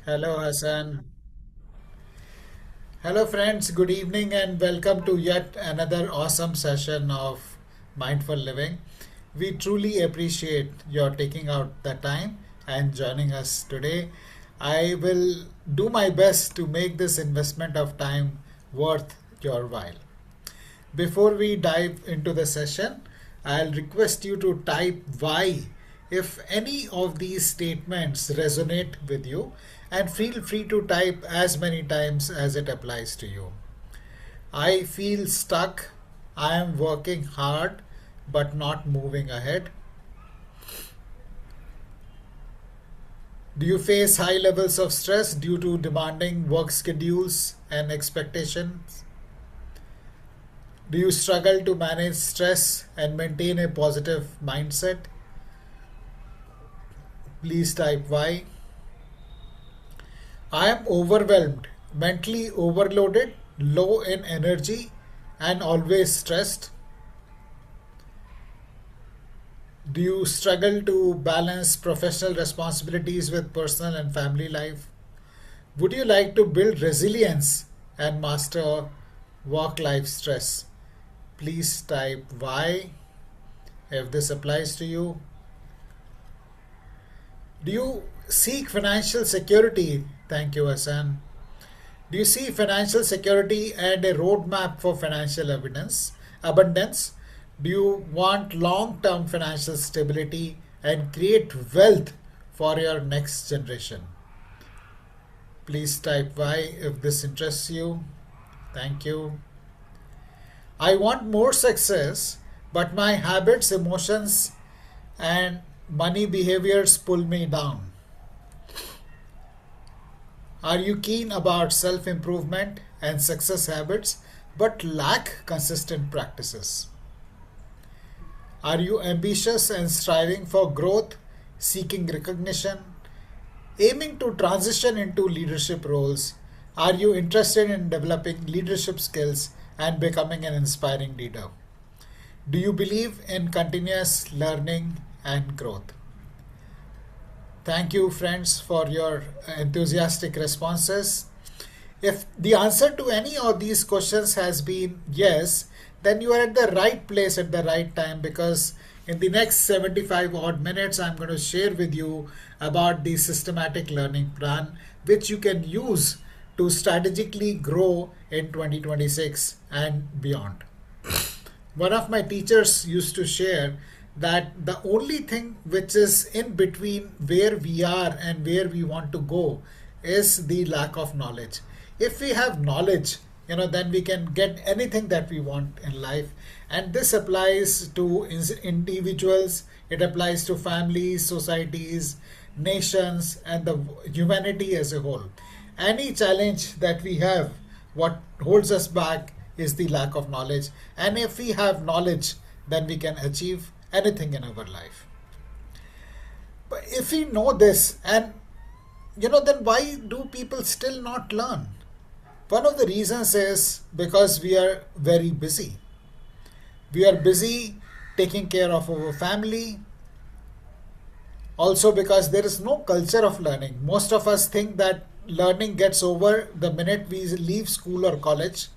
Hello, Hassan. Hello, friends. Good evening, and welcome to yet another awesome session of Mindful Living. We truly appreciate your taking out the time and joining us today. I will do my best to make this investment of time worth your while. Before we dive into the session, I'll request you to type Y if any of these statements resonate with you, and feel free to type as many times as it applies to you. I feel stuck. I am working hard but not moving ahead. Do you face high levels of stress due to demanding work schedules and expectations? Do you struggle to manage stress and maintain a positive mindset? Please type Y. I am overwhelmed, mentally overloaded, low in energy, and always stressed. Do you struggle to balance professional responsibilities with personal and family life? Would you like to build resilience and master work life stress? Please type Y if this applies to you. Do you seek financial security? Thank you, Hassan. Do you see financial security and a roadmap for financial abundance? Do you want long term financial stability and create wealth for your next generation? Please type Y if this interests you. Thank you. I want more success, but my habits, emotions, and money behaviors pull me down. Are you keen about self improvement and success habits but lack consistent practices? Are you ambitious and striving for growth, seeking recognition, aiming to transition into leadership roles? Are you interested in developing leadership skills and becoming an inspiring leader? Do you believe in continuous learning and growth? Thank you, friends, for your enthusiastic responses. If the answer to any of these questions has been yes, then you are at the right place at the right time, because in the next 75 odd minutes, I'm going to share with you about the systematic learning plan, which you can use to strategically grow in 2026 and beyond. One of my teachers used to share that the only thing which is in between where we are and where we want to go is the lack of knowledge. If we have knowledge, then we can get anything that we want in life. And this applies to individuals, it applies to families, societies, nations, and the humanity as a whole. Any challenge that we have, what holds us back is the lack of knowledge. And if we have knowledge, then we can achieve anything in our life. But if we know this, and then why do people still not learn? One of the reasons is because we are very busy. We are busy taking care of our family. Also, because there is no culture of learning. Most of us think that learning gets over the minute we leave school or college.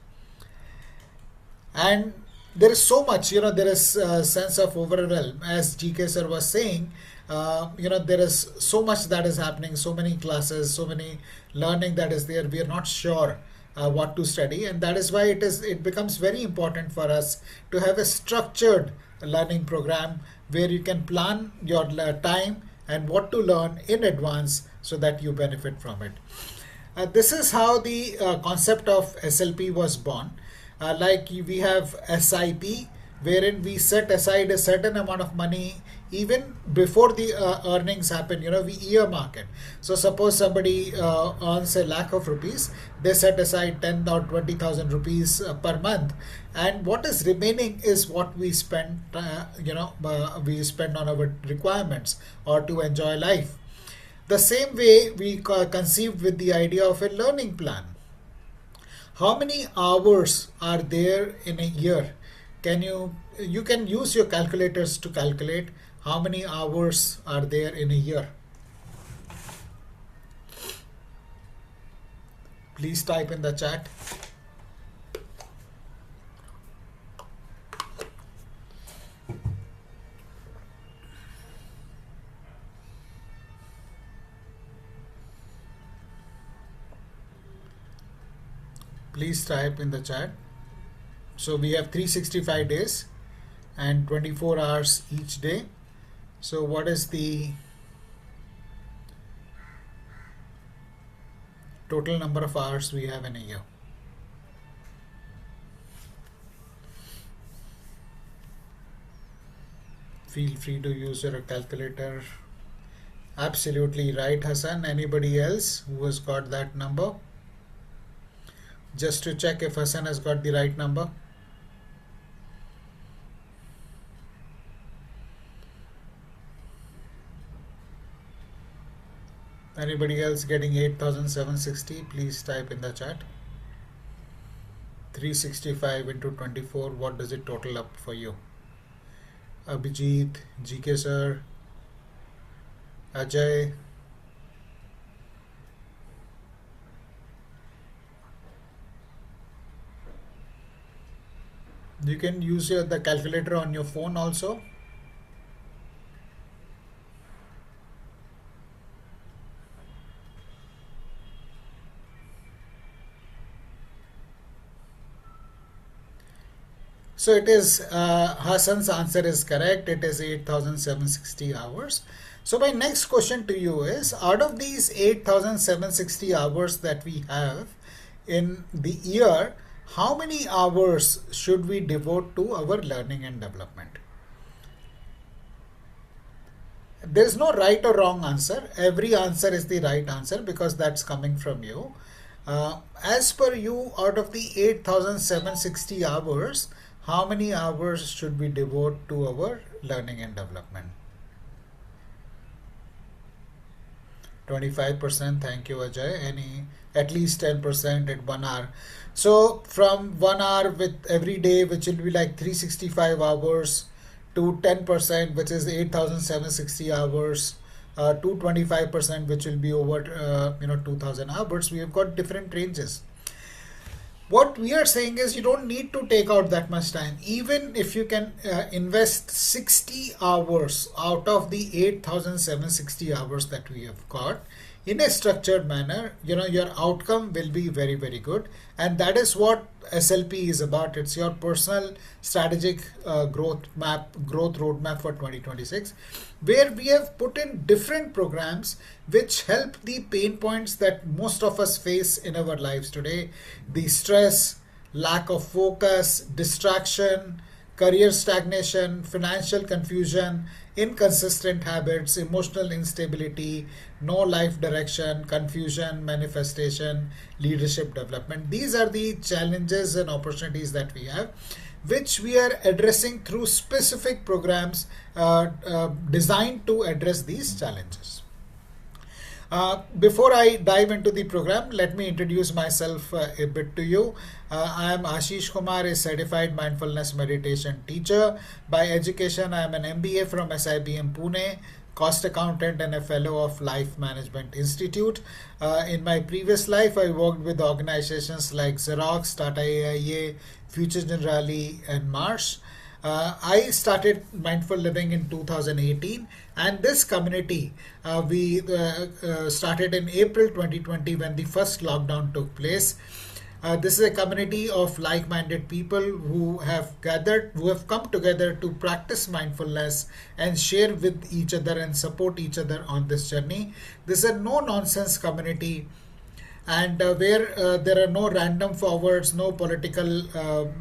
And there is so much, there is a sense of overwhelm. As GK sir was saying, there is so much that is happening, so many classes, so many learning that is there. We are not sure what to study, and that is why it becomes very important for us to have a structured learning program where you can plan your time and what to learn in advance so that you benefit from it. This is how the concept of SLP was born. Like we have SIP, wherein we set aside a certain amount of money even before the earnings happen. We earmark it. So suppose somebody earns a lakh of rupees, they set aside 10 or 20,000 rupees per month, and what is remaining is what we spend. We spend on our requirements or to enjoy life. The same way we conceived with the idea of a learning plan. How many hours are there in a year? You can use your calculators to calculate how many hours are there in a year. Please type in the chat. Please type in the chat. So we have 365 days and 24 hours each day. So what is the total number of hours we have in a year? Feel free to use your calculator. Absolutely right, Hassan. Anybody else who has got that number? Just to check if Hassan has got the right number. Anybody else getting 8,760? Please type in the chat. 365 into 24, what does it total up for you? Abhijit, GK sir, Ajay. You can use the calculator on your phone also. So it is, Hassan's answer is correct. It is 8,760 hours. So my next question to you is, out of these 8,760 hours that we have in the year, how many hours should we devote to our learning and development? There is no right or wrong answer. Every answer is the right answer because that's coming from you. As per you, out of the 8,760 hours, how many hours should we devote to our learning and development? 25%. Thank you, Ajay. At least 10% at 1 hour. So from 1 hour with every day, which will be like 365 hours, to 10%, which is 8,760 hours, to 25%, which will be over 2,000 hours. We have got different ranges. What we are saying is you don't need to take out that much time. Even if you can invest 60 hours out of the 8,760 hours that we have got in a structured manner, your outcome will be very, very good. And that is what SLP is about. It's your personal strategic growth roadmap for 2026, where we have put in different programs which help the pain points that most of us face in our lives today: the stress, lack of focus, distraction, career stagnation, financial confusion, inconsistent habits, emotional instability, no life direction, confusion, manifestation, leadership development. These are the challenges and opportunities that we have, which we are addressing through specific programs designed to address these challenges. Before I dive into the program, let me introduce myself a bit to you. I am Ashish Kumar, a certified mindfulness meditation teacher. By education, I am an MBA from SIBM Pune, cost accountant and a fellow of Life Management Institute. In my previous life, I worked with organizations like Xerox, Tata AIA, Future Generali, and Marsh. I started Mindful Living in 2018, and this community we started in April 2020 when the first lockdown took place. This is a community of like-minded people who have come together to practice mindfulness and share with each other and support each other on this journey. This is a no-nonsense community, and where there are no random forwards, no political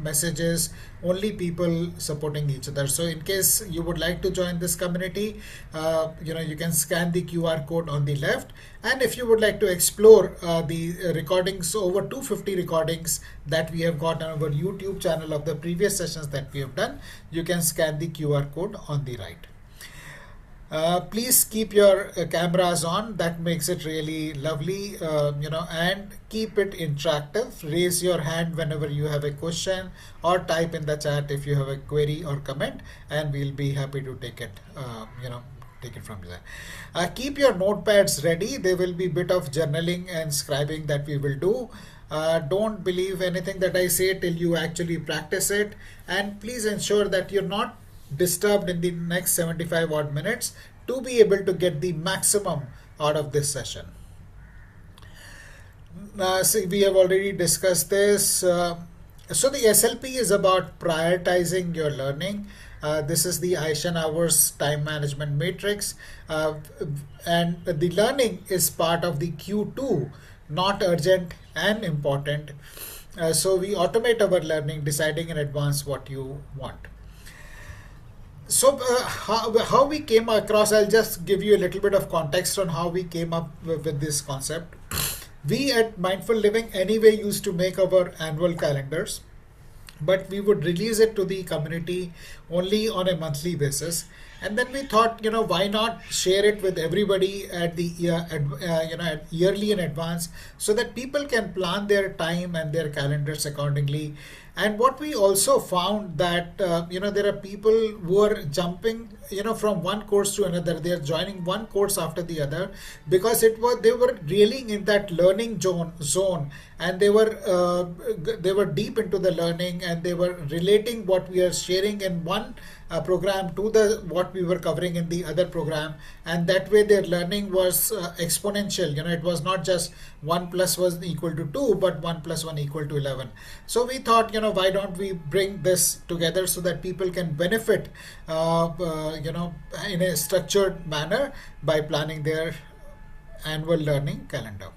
messages, only people supporting each other. So in case you would like to join this community, you can scan the QR code on the left. And if you would like to explore the recordings, over 250 recordings that we have got on our YouTube channel of the previous sessions that we have done, you can scan the QR code on the right. Please keep your cameras on. That makes it really lovely, and keep it interactive. Raise your hand whenever you have a question, or type in the chat if you have a query or comment, and we'll be happy to take take it from there. Keep your notepads ready. There will be bit of journaling and scribing that we will do. Don't believe anything that I say till you actually practice it, and please ensure that you're not disturbed in the next 75 odd minutes to be able to get the maximum out of this session. See, we have already discussed this. So the SLP is about prioritizing your learning. This is the Eisenhower's time management matrix, and the learning is part of the Q2, not urgent and important. So we automate our learning, deciding in advance what you want. So, how we came across, I'll just give you a little bit of context on how we came up with this concept. We at Mindful Living anyway used to make our annual calendars, but we would release it to the community only on a monthly basis. And then we thought, why not share it with everybody at the at yearly in advance, so that people can plan their time and their calendars accordingly. And what we also found that there are people who are jumping from one course to another. They are joining one course after the other because they were really in that learning zone, and they were deep into the learning, and they were relating what we are sharing in one program to the what we were covering in the other program, and that way their learning was exponential. It was not just 1 plus was equal to 2, but 1 plus 1 equal to 11. So we thought, why don't we bring this together so that people can benefit in a structured manner by planning their annual learning calendar.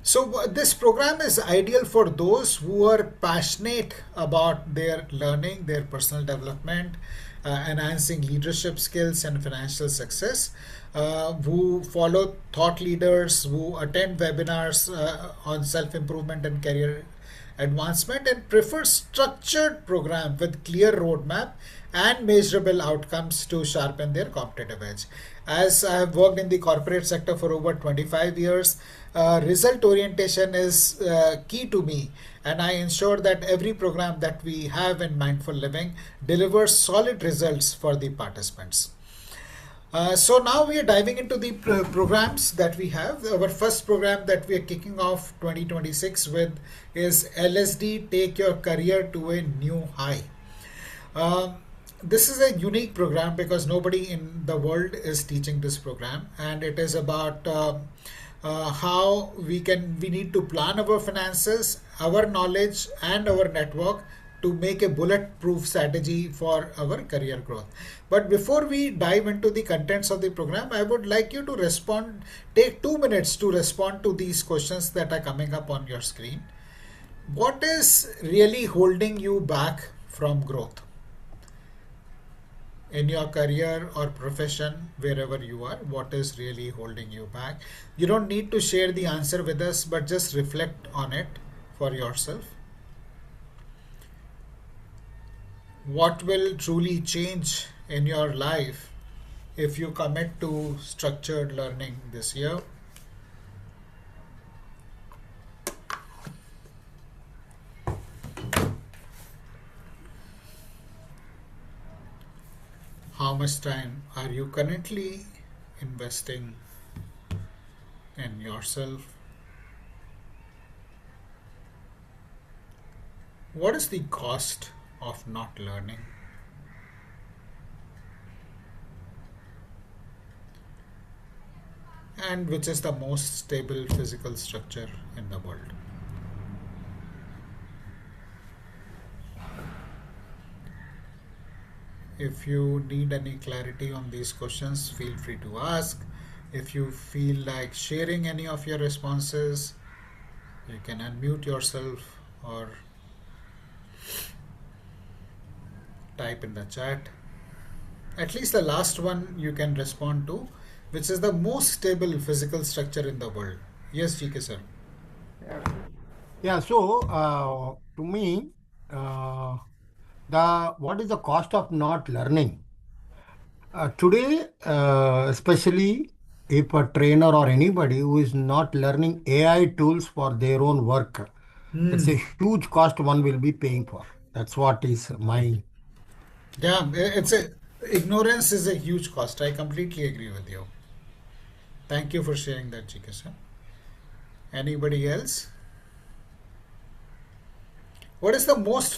So this program is ideal for those who are passionate about their learning, their personal development, enhancing leadership skills and financial success, who follow thought leaders, who attend webinars on self-improvement and career advancement, and prefer structured program with clear roadmap and measurable outcomes to sharpen their competitive edge. As I have worked in the corporate sector for over 25 years, result orientation is key to me, and I ensure that every program that we have in Mindful Living delivers solid results for the participants. So now we are diving into the programs that we have. Our first program that we are kicking off 2026 with is LSD Take Your Career to a New High. This is a unique program because nobody in the world is teaching this program, and it is about how we need to plan our finances, our knowledge, and our network to make a bulletproof strategy for our career growth. But before we dive into the contents of the program, I would like you to take 2 minutes to respond to these questions that are coming up on your screen. What is really holding you back from growth in your career or profession, wherever you are? What is really holding you back? You don't need to share the answer with us, but just reflect on it for yourself. What will truly change in your life if you commit to structured learning this year? How much time are you currently investing in yourself? What is the cost of not learning? And which is the most stable physical structure in the world? If you need any clarity on these questions, feel free to ask. If you feel like sharing any of your responses, you can unmute yourself or type in the chat. At least the last one you can respond to, which is the most stable physical structure in the world. Yes, GK sir. Yeah, so to me, what is the cost of not learning? Today, especially if a trainer or anybody who is not learning AI tools for their own work, it's a huge cost one will be paying for. That's what is my Yeah, it's a Ignorance is a huge cost. I completely agree with you. Thank you for sharing that, Chikisha. Anybody else? What is the most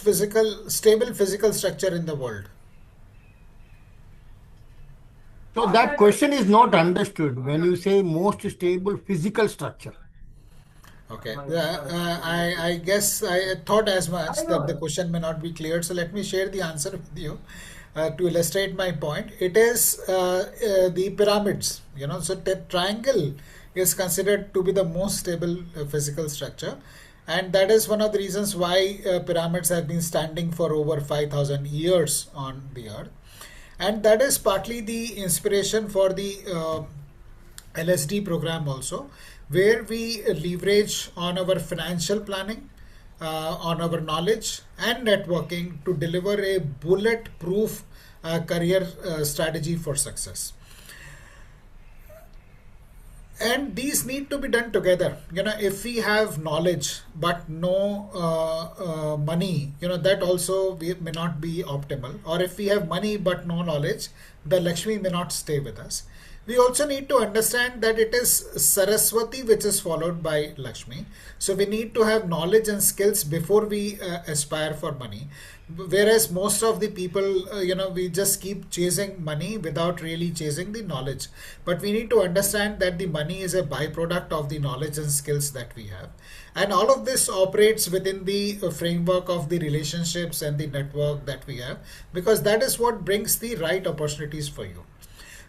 stable physical structure in the world? So that question is not understood when you say most stable physical structure. Okay. I guess I thought as much that the question may not be clear. So let me share the answer with you to illustrate my point. It is the pyramids. So the triangle is considered to be the most stable physical structure, and that is one of the reasons why pyramids have been standing for over 5,000 years on the earth, and that is partly the inspiration for the LSD program also, where we leverage on our financial planning, on our knowledge and networking to deliver a bulletproof career strategy for success. And these need to be done together. If we have knowledge but no money, that also may not be optimal. Or if we have money but no knowledge, the Lakshmi may not stay with us. We also need to understand that it is Saraswati which is followed by Lakshmi. So we need to have knowledge and skills before we aspire for money. Whereas most of the people, we just keep chasing money without really chasing the knowledge. But we need to understand that the money is a byproduct of the knowledge and skills that we have. And all of this operates within the framework of the relationships and the network that we have, because that is what brings the right opportunities for you.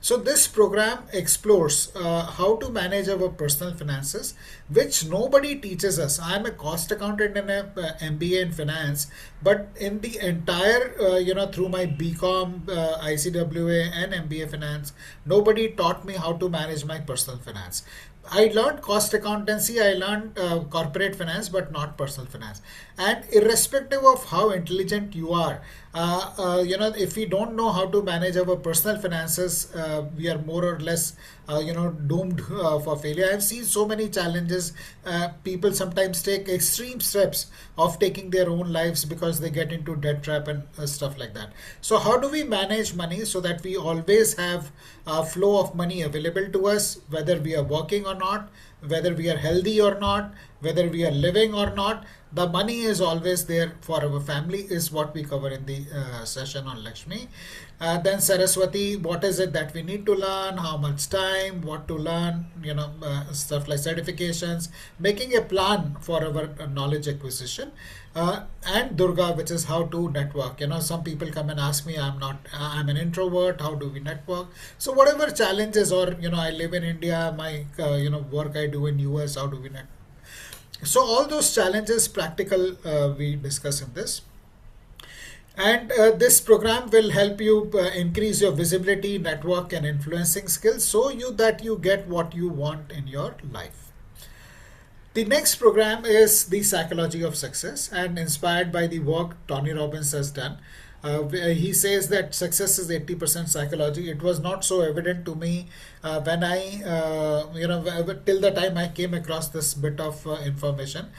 So this program explores how to manage our personal finances, which nobody teaches us. I'm a cost accountant and a MBA in finance, but in the entire, through my BCom, ICWA and MBA finance, nobody taught me how to manage my personal finance. I learned cost accountancy, I learned corporate finance, but not personal finance. And irrespective of how intelligent you are, if we don't know how to manage our personal finances, we are more or less, doomed for failure. I've seen so many challenges. People sometimes take extreme steps of taking their own lives because they get into debt trap and stuff like that. So how do we manage money so that we always have a flow of money available to us, whether we are working or not, whether we are healthy or not, whether we are living or not? The money is always there for our family, is what we cover in the session on Lakshmi. Then Saraswati, what is it that we need to learn, how much time, what to learn, stuff like certifications, making a plan for our knowledge acquisition. And Durga, which is how to network. Some people come and ask me, I'm an introvert, how do we network? So whatever challenges, or, I live in India, my, work I do in US, how do we network? So all those challenges, practical, we discuss in this. And this program will help you increase your visibility, network and influencing skills, so that you get what you want in your life. The next program is the Psychology of Success, and inspired by the work Tony Robbins has done. He says that success is 80% psychology. It was not so evident to me when I, till the time I came across this bit of information.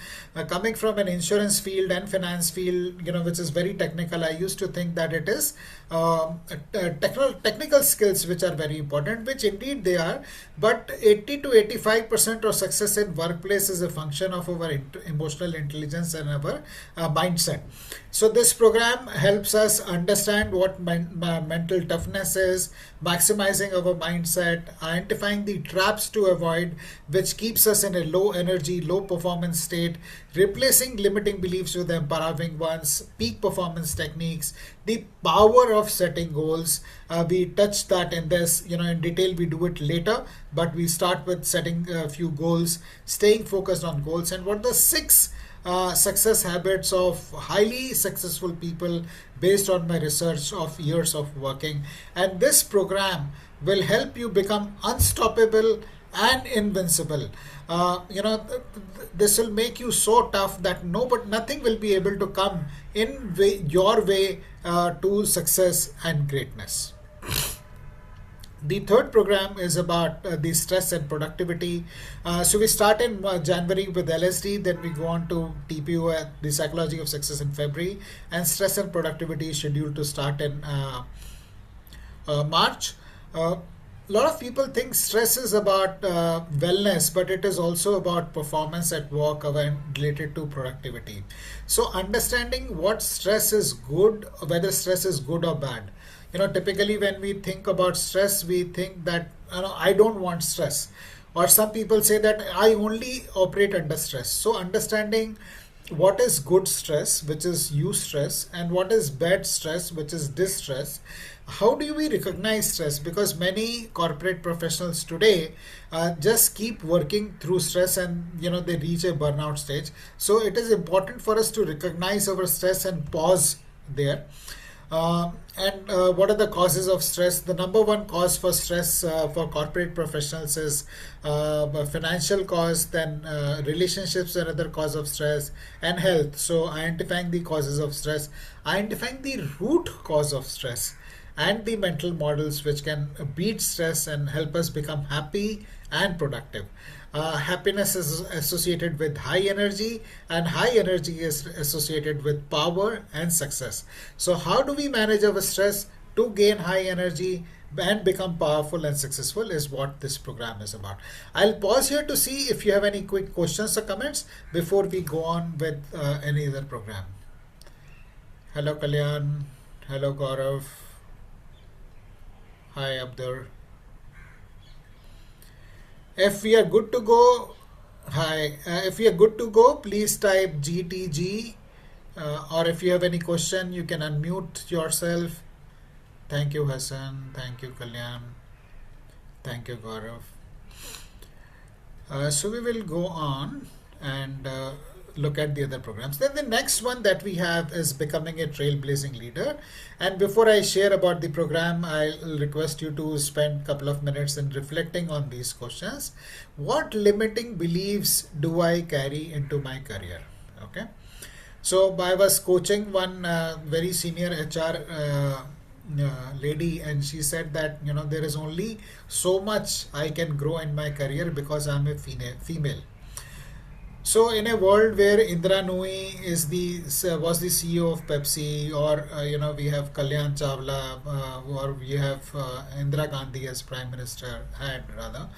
Coming from an insurance field and finance field, which is very technical, I used to think that it is technical skills which are very important, which indeed they are. But 80 to 85% of success in workplace is a function of our emotional intelligence and our mindset. So this program helps us understand what mental toughness is, maximizing our mindset, identifying the traps to avoid, which keeps us in a low energy, low performance state, replacing limiting beliefs with empowering ones, peak performance techniques, the power of setting goals. We touch that in this, in detail. We do it later, but we start with setting a few goals, staying focused on goals, and what the 6 success habits of highly successful people based on my research of years of working. And this program will help you become unstoppable and invincible. This will make you so tough that nothing will be able to come in your way to success and greatness. The third program is about the stress and productivity. So we start in January with LSD, then we go on to TPU at the Psychology of Success in February, and stress and productivity is scheduled to start in March. A lot of people think stress is about wellness, but it is also about performance at work and related to productivity. So, understanding what stress is good, whether stress is good or bad. Typically when we think about stress, we think that I don't want stress, or some people say that I only operate under stress. So, understanding what is good stress, which is eustress, and what is bad stress, which is distress. How do we recognize stress? Because many corporate professionals today just keep working through stress, and they reach a burnout stage. So it is important for us to recognize our stress and pause there. And what are the causes of stress? The number one cause for stress for corporate professionals is financial cause, then relationships, another cause of stress, and health. So, identifying the causes of stress, identifying the root cause of stress, and the mental models which can beat stress and help us become happy and productive. Happiness is associated with high energy, and high energy is associated with power and success. So, how do we manage our stress to gain high energy and become powerful and successful is what this program is about. I'll pause here to see if you have any quick questions or comments before we go on with any other program. Hello, Kalyan. Hello, Gaurav. Hi, Abdur. If we are good to go, hi. If we are good to go, please type GTG, or if you have any question, you can unmute yourself. Thank you, Hassan. Thank you, Kalyan. Thank you, Gaurav. So we will go on and look at the other programs. Then the next one that we have is becoming a trailblazing leader. And before I share about the program, I'll request you to spend a couple of minutes in reflecting on these questions. What limiting beliefs do I carry into my career? Okay. So I was coaching one very senior HR lady, and she said that there is only so much I can grow in my career because I'm a female. So in a world where Indra Nooyi was the CEO of Pepsi, or we have Kalyan Chawla, or we have Indira Gandhi as Prime Minister had rather.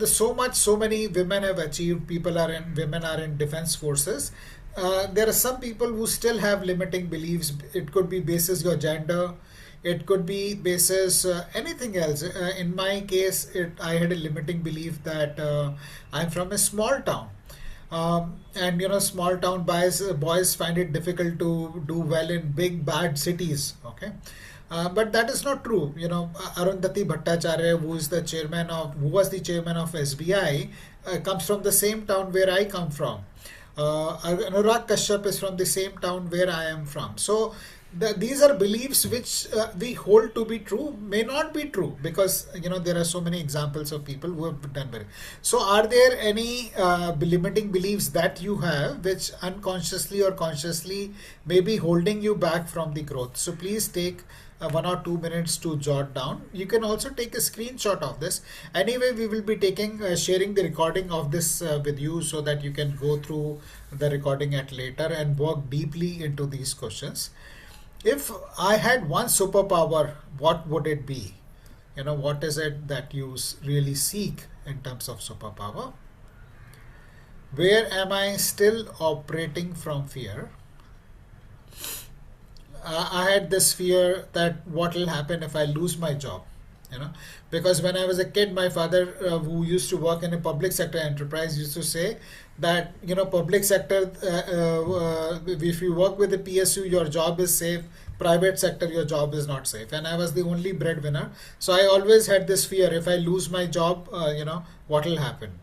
So many women have achieved. Women are in defense forces. There are some people who still have limiting beliefs. It could be basis your gender. It could be basis anything else. In my case, I had a limiting belief that I'm from a small town. And small town boys find it difficult to do well in big bad cities. Okay, but that is not true. Arundhati Bhattacharya, who was the chairman of SBI, comes from the same town where I come from. Anurag Kashyap is from the same town where I am from. So these are beliefs which we hold to be true, may not be true, because there are so many examples of people who have done better. So are there any limiting beliefs that you have which unconsciously or consciously may be holding you back from the growth? So please take 1 or 2 minutes to jot down. You can also take a screenshot of this. Anyway, we will be sharing the recording of this with you, so that you can go through the recording at later and work deeply into these questions. If I had one superpower, what would it be? What is it that you really seek in terms of superpower? Where am I still operating from fear? I had this fear that what will happen if I lose my job. Because when I was a kid, my father, who used to work in a public sector enterprise, used to say that public sector, if you work with the PSU, your job is safe. Private sector, your job is not safe. And I was the only breadwinner, so I always had this fear: if I lose my job, what will happen?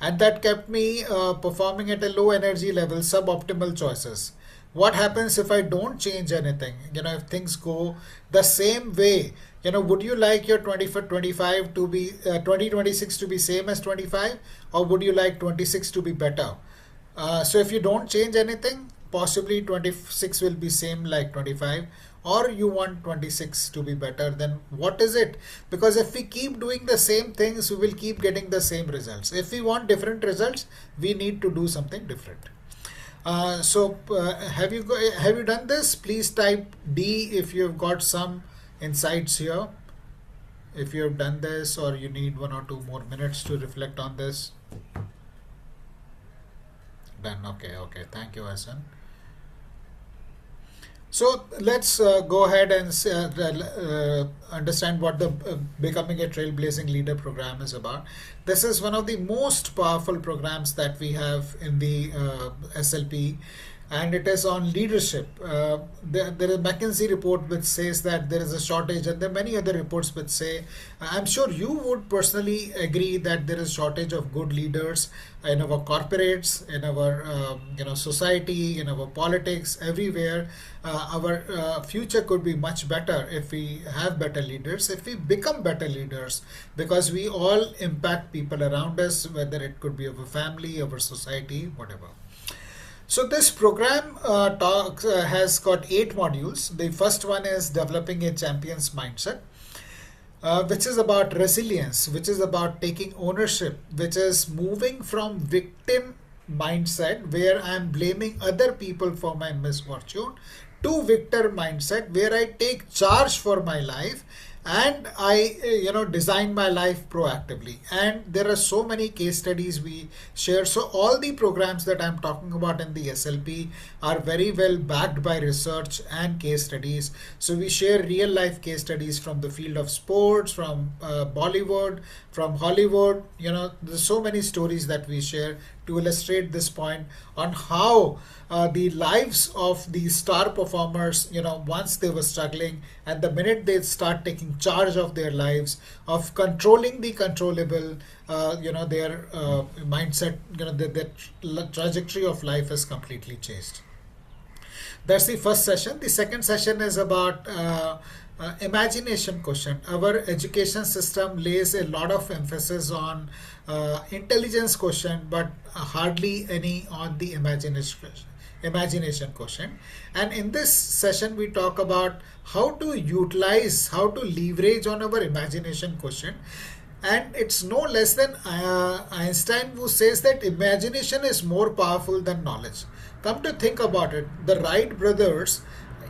And that kept me performing at a low energy level, suboptimal choices. What happens if I don't change anything? If things go the same way, would you like your 2025 to be 2026 to be same as 25, or would you like 26 to be better? So if you don't change anything, possibly 26 will be same like 25, or you want 26 to be better. Then what is it? Because if we keep doing the same things, we will keep getting the same results. If we want different results, we need to do something different. So have you done this? Please type D if you've got some insights here? If you have done this, or you need 1 or 2 more minutes to reflect on this. Done. Okay, okay. Thank you, Hassan. So let's go ahead and understand what the Becoming a Trailblazing Leader program is about. This is one of the most powerful programs that we have in the SLP, and it is on leadership. There is a McKinsey report which says that there is a shortage, and there are many other reports which say, I'm sure you would personally agree that there is shortage of good leaders in our corporates, in our society, in our politics, everywhere. Our future could be much better if we have better leaders, if we become better leaders, because we all impact people around us, whether it could be our family, our society, whatever. So this program has got 8 modules. The first one is developing a champion's mindset, which is about resilience, which is about taking ownership, which is moving from victim mindset where I'm blaming other people for my misfortune to victor mindset where I take charge for my life and I design my life proactively. And there are so many case studies we share. So all the programs that I'm talking about in the SLP are very well backed by research and case studies. So we share real life case studies from the field of sports, from Bollywood, from Hollywood. There's so many stories that we share to illustrate this point on how the lives of these star performers, once they were struggling, and the minute they start taking charge of their lives, of controlling the controllable, their mindset, the trajectory of life is completely changed. That's the first session. The second session is about imagination quotient. Our education system lays a lot of emphasis on intelligence quotient, but hardly any on the imagination quotient. And in this session, we talk about how to leverage on our imagination quotient. And it's no less than Einstein who says that imagination is more powerful than knowledge. Come to think about it, the Wright brothers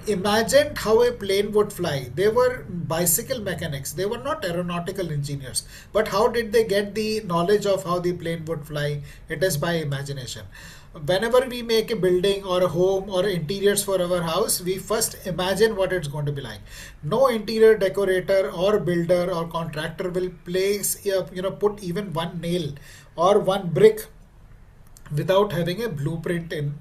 imagined how a plane would fly. They were bicycle mechanics. They were not aeronautical engineers. But how did they get the knowledge of how the plane would fly? It is by imagination. Whenever we make a building or a home or interiors for our house, we first imagine what it's going to be like. No interior decorator or builder or contractor will put even one nail or one brick without having a blueprint in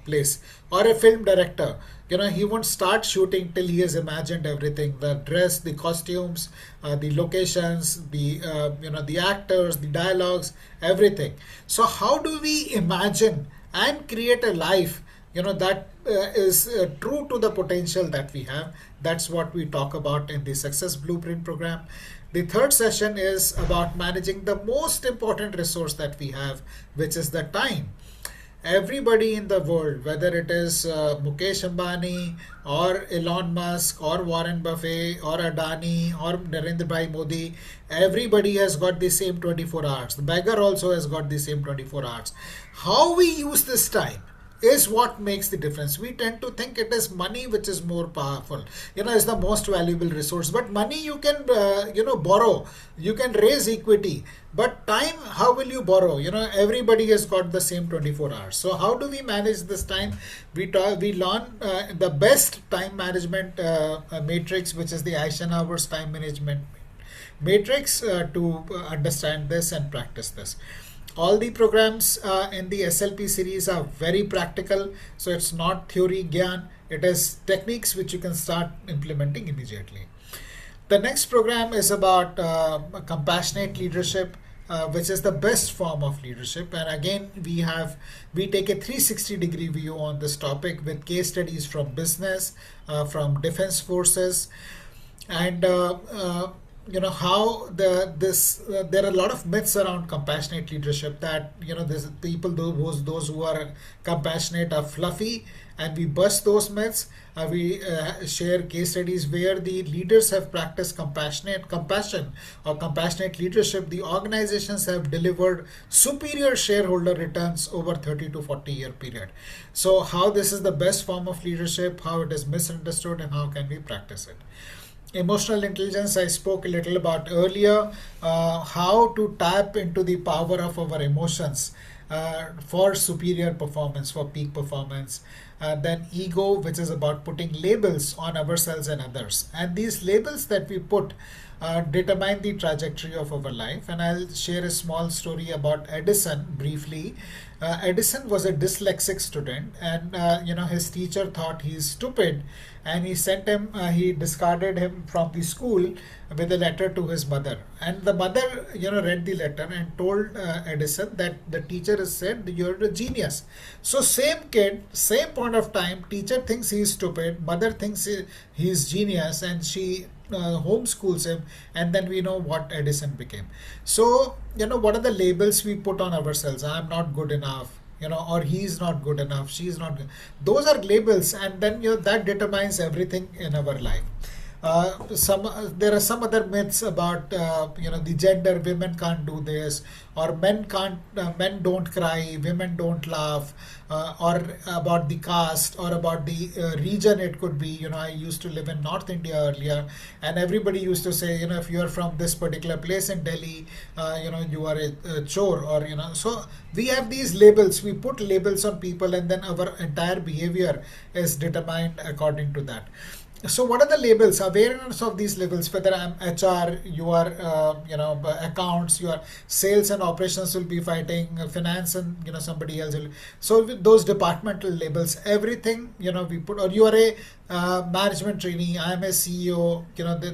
place. Or a film director, he won't start shooting till he has imagined everything: the dress, the costumes, the locations, the actors, the dialogues, everything. So how do we imagine and create a life that is true to the potential that we have? That's what we talk about in the Success Blueprint program. The third session is about managing the most important resource that we have, which is the time. Everybody in the world, whether it is Mukesh Ambani or Elon Musk or Warren Buffett or Adani or Narendra Bhai Modi, everybody has got the same 24 hours. The beggar also has got the same 24 hours. How we use this time is what makes the difference. We tend to think it is money which is more powerful, is the most valuable resource. But money you can, borrow, you can raise equity. But time, how will you borrow? Everybody has got the same 24 hours. So how do we manage this time? We learn the best time management matrix, which is the Eisenhower's time management matrix, to understand this and practice this. All the programs in the SLP series are very practical. So it's not theory gyan. It is techniques which you can start implementing immediately. The next program is about compassionate leadership, which is the best form of leadership. And again, we take a 360-degree view on this topic with case studies from business, from defense forces, and how there are a lot of myths around compassionate leadership, that there's people, those who are compassionate are fluffy, and we bust those myths. We share case studies where the leaders have practiced compassion or compassionate leadership. The organizations have delivered superior shareholder returns over 30 to 40 year period. So how this is the best form of leadership, how it is misunderstood, and how can we practice it. Emotional intelligence, I spoke a little about earlier, how to tap into the power of our emotions for superior performance, for peak performance. Then ego, which is about putting labels on ourselves and others. And these labels that we put determine the trajectory of our life. And I'll share a small story about Edison briefly. Edison was a dyslexic student, and his teacher thought he's stupid, and he discarded him from the school with a letter to his mother. And the mother, read the letter and told Edison that the teacher has said you're a genius. So same kid, same point of time, teacher thinks he's stupid, mother thinks he's genius, and she homeschools him, and then we know what Edison became. So, what are the labels we put on ourselves? I'm not good enough, or he's not good enough, she's not good. Those are labels, and then that determines everything in our life. There are some other myths about the gender. Women can't do this, or men don't cry, women don't laugh, or about the caste, or about the region. It could be, I used to live in North India earlier, and everybody used to say, if you are from this particular place in Delhi, you are a chore, or so we have these labels. We put labels on people, and then our entire behavior is determined according to that. So what are the labels? Awareness of these labels, whether I'm HR, you are, accounts, your sales and operations will be fighting, finance and, somebody else will. So with those departmental labels, everything, we put, or you are a management trainee, I am a CEO,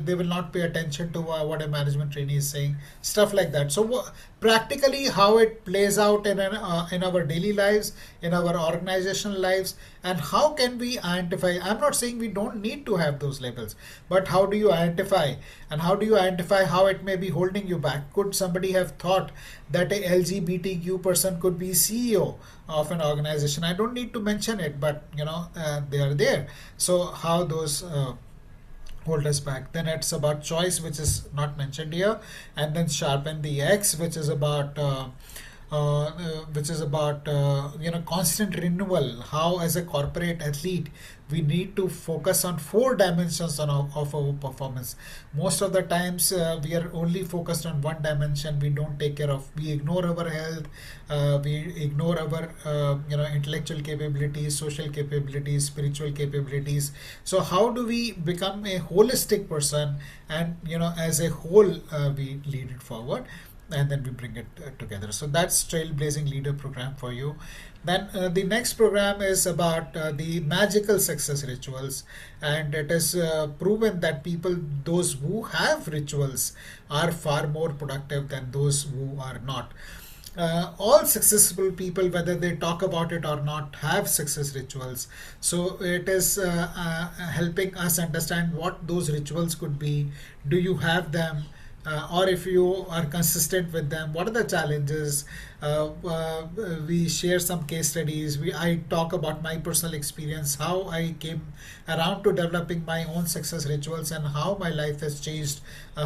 they will not pay attention to what a management trainee is saying, stuff like that. So practically how it plays out in our daily lives, in our organizational lives, and how can we identify? I'm not saying we don't need to have those labels, but how do you identify, and how do you identify how it may be holding you back? Could somebody have thought that a LGBTQ person could be CEO of an organization? I don't need to mention it, but they are there. So how those hold us back? Then it's about choice, which is not mentioned here, and then sharpen the X, which is about constant renewal. How as a corporate athlete we need to focus on four dimensions of our performance. Most of the times we are only focused on one dimension. We ignore our health, we ignore our intellectual capabilities, social capabilities, spiritual capabilities. So how do we become a holistic person, and as a whole we lead it forward, and then we bring it together. So that's Trailblazing Leader program for you. Then the next program is about the magical success rituals, and it is proven that those who have rituals are far more productive than those who are not. All successful people, whether they talk about it or not, have success rituals. So it is helping us understand what those rituals could be. Do you have them? Or if you are consistent with them, what are the challenges? We share some case studies. I talk about my personal experience, how I came around to developing my own success rituals, and how my life has changed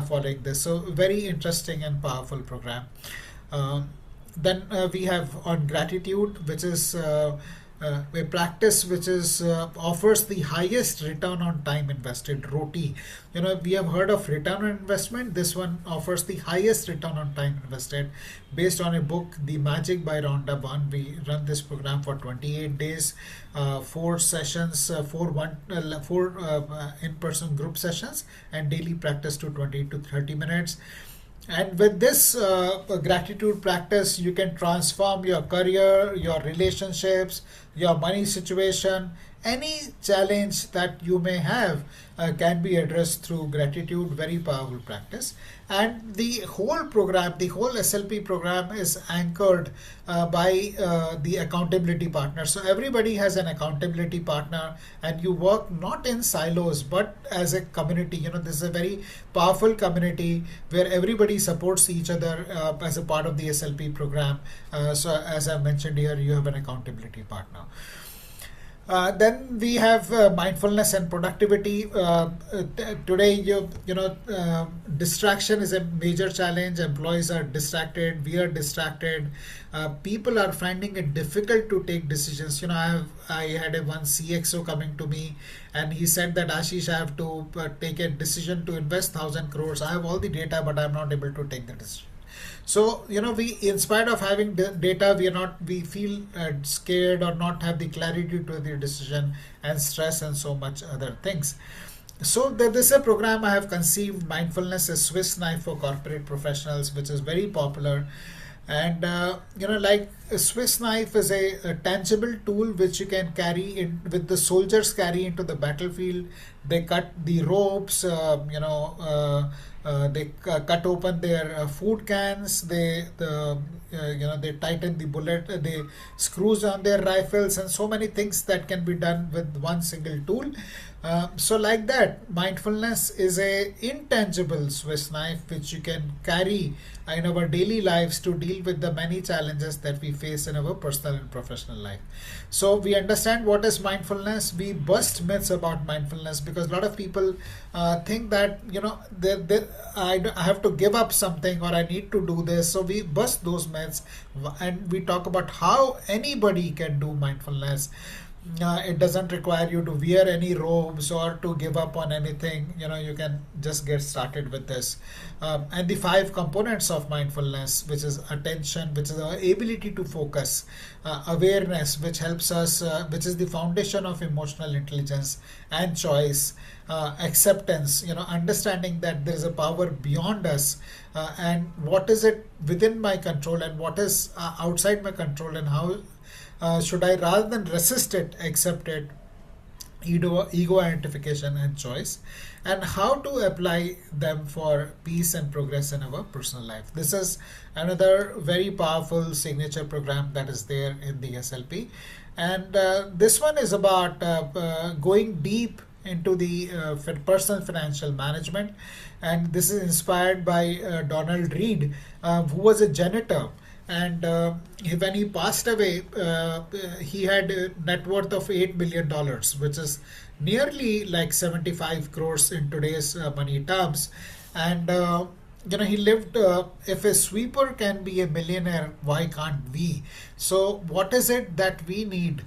following this. So very interesting and powerful program. Then we have on gratitude, which is a practice which is offers the highest return on time invested, ROTI. We have heard of return on investment. This one offers the highest return on time invested, based on a book, The Magic by Rhonda Byrne. We run this program for 28 days, 4 sessions, four in-person group sessions, and daily practice to 20 to 30 minutes. And with this gratitude practice, you can transform your career, your relationships, your money situation. Any challenge that you may have can be addressed through gratitude. Very powerful practice. And the whole program, the whole SLP program, is anchored by the accountability partner. So everybody has an accountability partner, and you work not in silos but as a community. This is a very powerful community where everybody supports each other as a part of the SLP program. So as I mentioned here, you have an accountability partner. Then we have mindfulness and productivity. Today, distraction is a major challenge. Employees are distracted. We are distracted. People are finding it difficult to take decisions. I had a one CXO coming to me, and he said that Ashish, I have to take a decision to invest 1,000 crores. I have all the data, but I'm not able to take the decision. So we, in spite of having data, we feel scared or not have the clarity to the decision, and stress and so much other things. So this is a program I have conceived. Mindfulness is Swiss knife for corporate professionals, which is very popular. And like a Swiss knife is a tangible tool which you can carry in, with the soldiers carry into the battlefield. They cut the ropes, they cut open their food cans. They tighten the bullet, the screws on their rifles, and so many things that can be done with one single tool. So like that, mindfulness is a intangible Swiss knife which you can carry in our daily lives to deal with the many challenges that we face in our personal and professional life. So we understand what is mindfulness. We bust myths about mindfulness, because a lot of people think that I have to give up something, or I need to do this. So we bust those myths, and we talk about how anybody can do mindfulness. It doesn't require you to wear any robes or to give up on anything. You can just get started with this. And the five components of mindfulness, which is attention, which is our ability to focus, awareness, which helps us, which is the foundation of emotional intelligence and choice, acceptance, understanding that there is a power beyond us, and what is it within my control and what is outside my control, and how should I, rather than resist it, accept it, ego identification and choice, and how to apply them for peace and progress in our personal life. This is another very powerful signature program that is there in the SLP. And this one is about going deep into the personal financial management. And this is inspired by Donald Reed, who was a janitor. And when he passed away, he had a net worth of $8 million, which is nearly like 75 crores in today's money terms. And he lived. If a sweeper can be a millionaire, why can't we? So, what is it that we need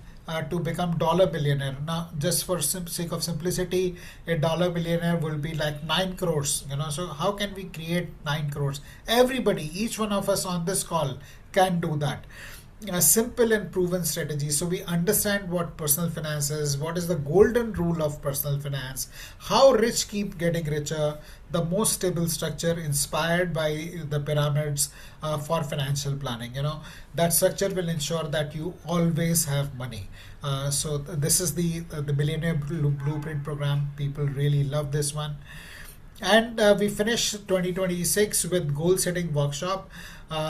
to become dollar billionaire? Now, just for sake of simplicity, a dollar billionaire will be like 9 crores. So how can we create 9 crores? Everybody, each one of us on this call can do that. A simple and proven strategy. So we understand what personal finance is, what is the golden rule of personal finance, how rich keep getting richer, the most stable structure inspired by the pyramids for financial planning. That structure will ensure that you always have money. So this is the Billionaire Blueprint program. People really love this one. And we finished 2026 with goal setting workshop.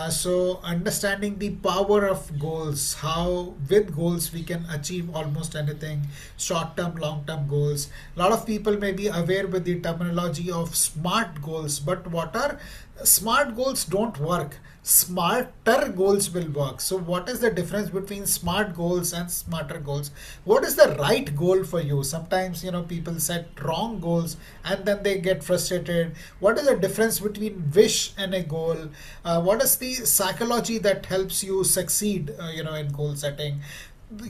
So understanding the power of goals, how with goals we can achieve almost anything, short term, long term goals. A lot of people may be aware with the terminology of SMART goals, but what are SMART goals don't work. Smarter goals will work. So what is the difference between SMART goals and smarter goals? What is the right goal for you? Sometimes people set wrong goals and then they get frustrated. What is the difference between wish and a goal? What is the psychology that helps you succeed in goal setting?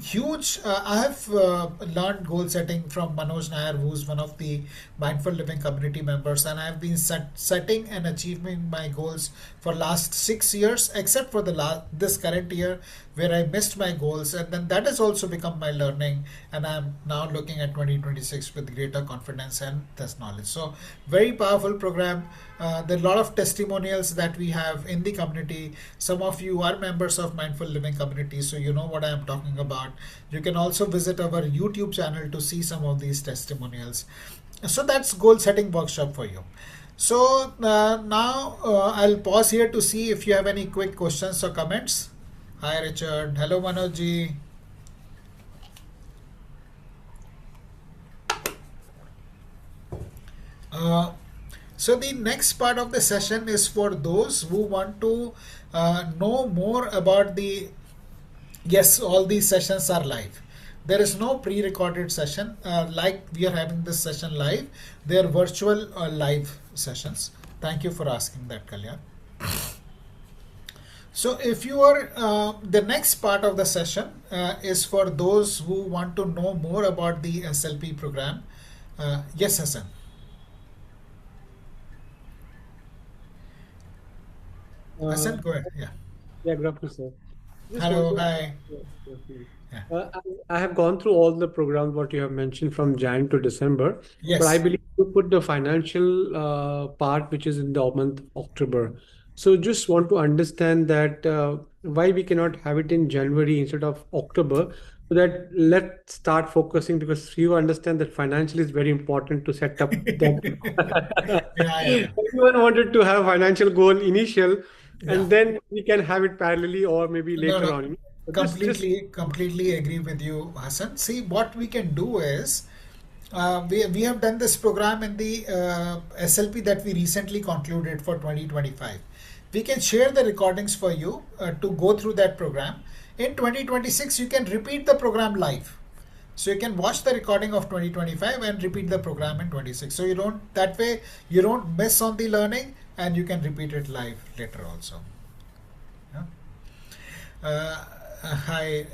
Huge. I have learned goal setting from Manoj Nair, who's one of the Mindful Living community members, and I've been setting and achieving my goals for last 6 years, except for this current year where I missed my goals, and then that has also become my learning, and I'm now looking at 2026 with greater confidence and this knowledge. So very powerful program. There are a lot of testimonials that we have in the community. Some of you are members of Mindful Living community, so you know what I am talking about. You can also visit our YouTube channel to see some of these testimonials. So that's goal setting workshop for you. So now I'll pause here to see if you have any quick questions or comments. Hi Richard. Hello Manojji. So the next part of the session is for those who want to know more about the, yes, all these sessions are live. There is no pre-recorded session like we are having this session live. They are virtual live sessions. Thank you for asking that, Kalyan. So if you are, the next part of the session is for those who want to know more about the SLP program. Yes, Hassan. Hassan, go ahead. Yeah. Yeah, good afternoon, sir. Just want Hello. to, Hi. Yeah. I have gone through all the programs what you have mentioned from Jan to December, but I Yes. believe you put the financial part which is in the month October. So just want to understand that why we cannot have it in January instead of October, so that let's start focusing because you understand that financial is very important to set up that. Yeah. Everyone wanted to have financial goal initial, Yeah. and then we can have it parallelly or maybe No, later no. on. So just Completely agree with you, Hassan. See, what we can do is we have done this program in the SLP that we recently concluded for 2025. We can share the recordings for you to go through that program. In 2026, you can repeat the program live. So you can watch the recording of 2025 and repeat the program in 26. So you don't, that way you don't miss on the learning and you can repeat it live later also. Yeah. Hi.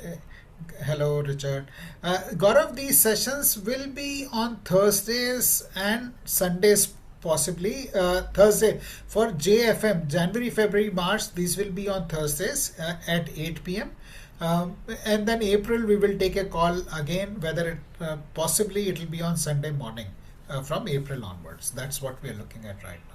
Hello, Richard. Gaurav, these sessions will be on Thursdays and Sundays, possibly. Thursday for JFM, January, February, March, these will be on Thursdays at 8 p.m. And then April, we will take a call again, whether it possibly it will be on Sunday morning from April onwards. That's what we are looking at right now.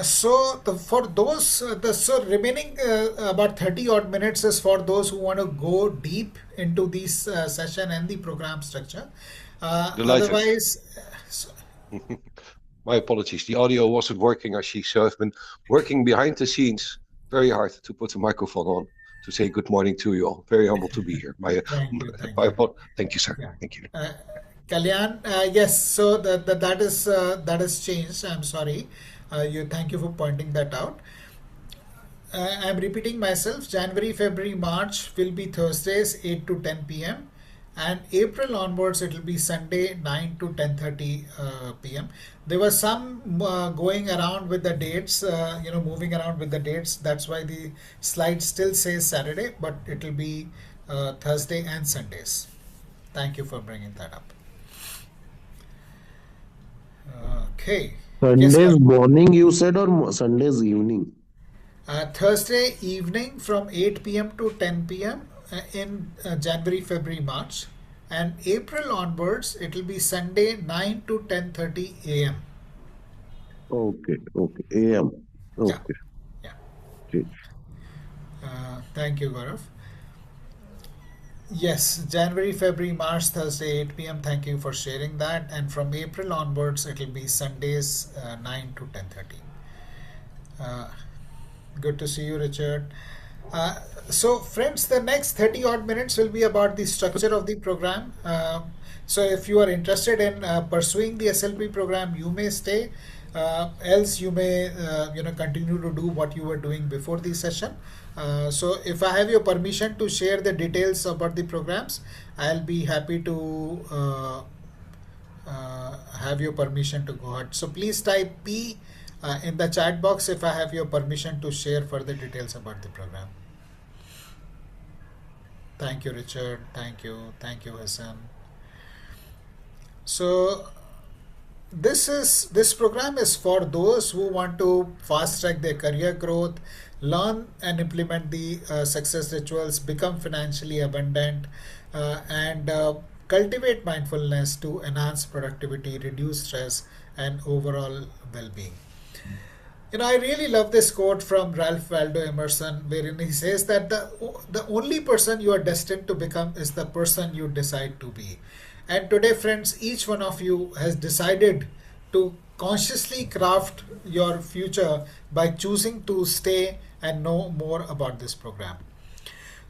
For those, so remaining about 30 odd minutes is for those who want to go deep into this session and the program structure. Delighted. Otherwise, My apologies. The audio wasn't working, Ashish. So I've been working behind the scenes very hard to put the microphone on to say good morning to you all. Very humble to be here. Thank you, sir. Yeah. Thank you. Kalyan, yes. So that is changed. I'm sorry. Thank you for pointing that out. I'm repeating myself. January, February, March will be Thursdays 8 to 10 p.m. and April onwards it will be Sunday 9 to 10:30 p.m. There was some going around with the dates, moving around with the dates. That's why the slide still says Saturday, but it will be Thursday and Sundays. Thank you for bringing that up. Okay. Sunday's Yes, morning, you said, or Sunday's evening? Thursday evening from 8 p.m. to 10 p.m. In January, February, March, and April onwards it will be Sunday 9 to 10:30 a.m. Okay, AM. Okay. Yeah. Okay. Thank you, Gaurav. Yes, January, February, March, Thursday 8 p.m. Thank you for sharing that. And from April onwards it will be Sundays 9 to 10:30. Good to see you, Richard. So friends, the next 30 odd minutes will be about the structure of the program. So if you are interested in pursuing the SLP program, you may stay. Else you may continue to do what you were doing before the session. So if I have your permission to share the details about the programs, I'll be happy to have your permission to go ahead. So please type P in the chat box if I have your permission to share further details about the program. Thank you, Richard. Thank you, Hassan. So this program is for those who want to fast track their career growth, learn and implement the success rituals, become financially abundant, and cultivate mindfulness to enhance productivity, reduce stress, and overall well-being. I really love this quote from Ralph Waldo Emerson, wherein he says that the only person you are destined to become is the person you decide to be. And today, friends, each one of you has decided to consciously craft your future by choosing to stay and know more about this program.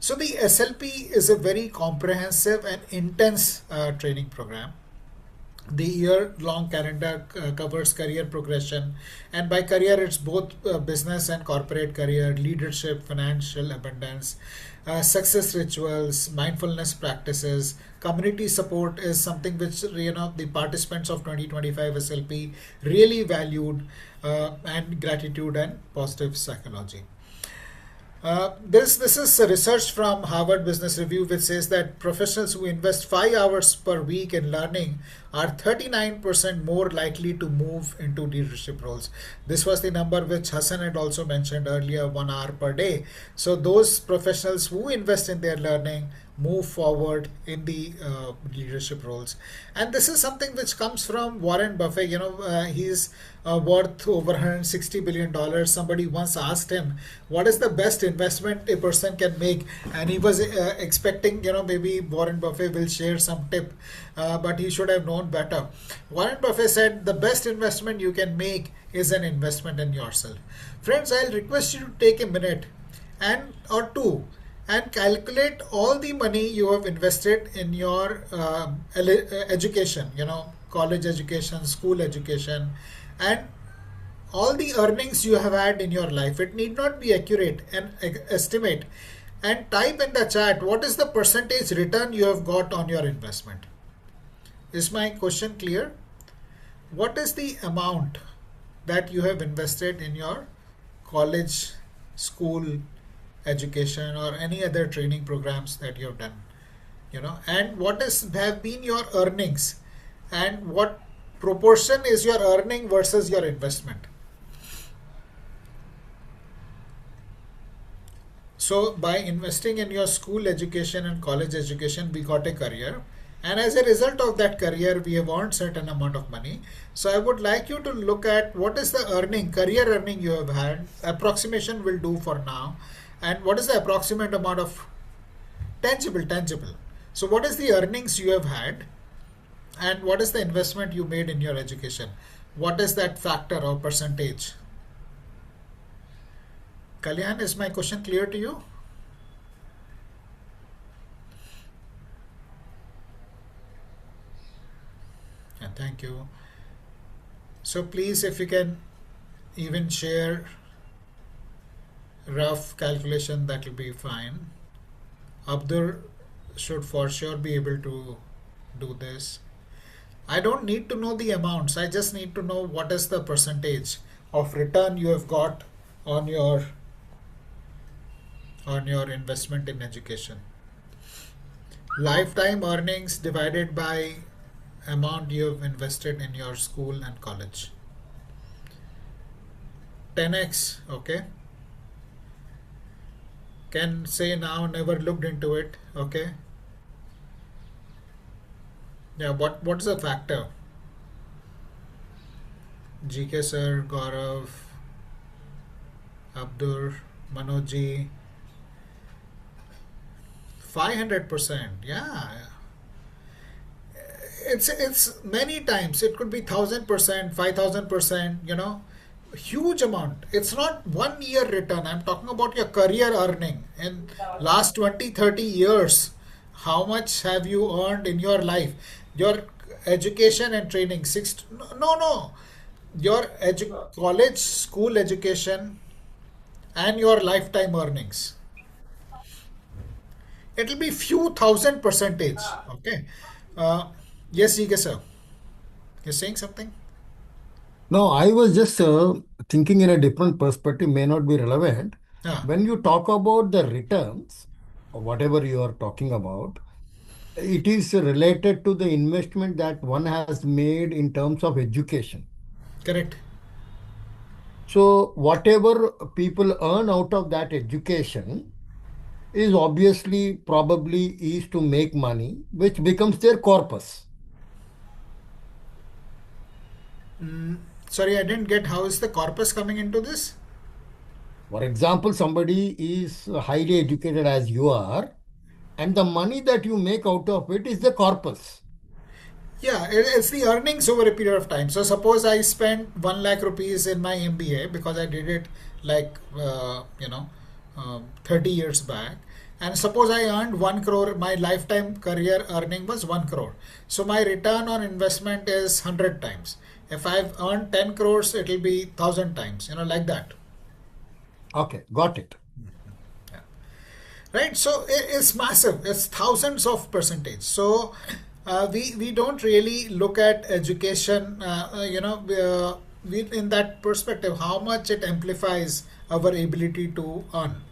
So the SLP is a very comprehensive and intense training program. The year-long calendar covers career progression, and by career, it's both business and corporate career, leadership, financial abundance, success rituals, mindfulness practices. Community support is something which the participants of 2025 SLP really valued, and gratitude and positive psychology. This is a research from Harvard Business Review, which says that professionals who invest 5 hours per week in learning are 39% more likely to move into leadership roles. This was the number which Hassan had also mentioned earlier, 1 hour per day. So those professionals who invest in their learning move forward in the leadership roles. And this is something which comes from Warren Buffett. He's worth over $160 billion. Somebody once asked him, what is the best investment a person can make? And he was expecting, maybe Warren Buffett will share some tip, but he should have known better. Warren Buffett said, the best investment you can make is an investment in yourself. Friends, I'll request you to take a minute or two and calculate all the money you have invested in your education, college education, school education, and all the earnings you have had in your life. It need not be accurate, and estimate, and type in the chat what is the percentage return you have got on your investment. Is my question clear? What is the amount that you have invested in your college, school education, or any other training programs that you have done, and what have been your earnings, and what proportion is your earning versus your investment? So by investing in your school education and college education, we got a career, and as a result of that career, we have earned certain amount of money. So I would like you to look at what is the career earning you have had. Approximation will do for now. And what is the approximate amount of tangible? So what is the earnings you have had, and what is the investment you made in your education? What is that factor or percentage? Kalyan, is my question clear to you? And thank you. So please, if you can even share rough calculation, that will be fine. Abdur should for sure be able to do this. I don't need to know the amounts. I just need to know what is the percentage of return you have got on your investment in education. Lifetime earnings divided by amount you have invested in your school and college. 10x, okay? Can say now, never looked into it, okay? Yeah, what's the factor? GK sir, Gaurav, Abdur, Manoji, 500%, yeah. It's many times. It could be 1,000%, 5,000%, huge amount. It's not 1 year return. I'm talking about your career earning in last 20, 30 years. How much have you earned in your life? Your education and training, no. Your college, school education, and your lifetime earnings. It'll be few thousand percentage. Okay. Yes, Ike sir. You're saying something? No, I was just thinking in a different perspective, may not be relevant. When you talk about the returns, or whatever you are talking about, it is related to the investment that one has made in terms of education. Correct. So whatever people earn out of that education is obviously probably is to make money, which becomes their corpus. Sorry, I didn't get how is the corpus coming into this? For example, somebody is highly educated as you are, and the money that you make out of it is the corpus. Yeah, it's the earnings over a period of time. So suppose I spent 1 lakh rupees in my MBA because I did it like 30 years back, and suppose I earned 1 crore, my lifetime career earning was 1 crore. So my return on investment is 100 times. If I've earned 10 crores, it will be 1000 times, like that. Okay, got it. Right, so it's massive. It's thousands of percentage. So we don't really look at education, we, in that perspective, how much it amplifies our ability to earn.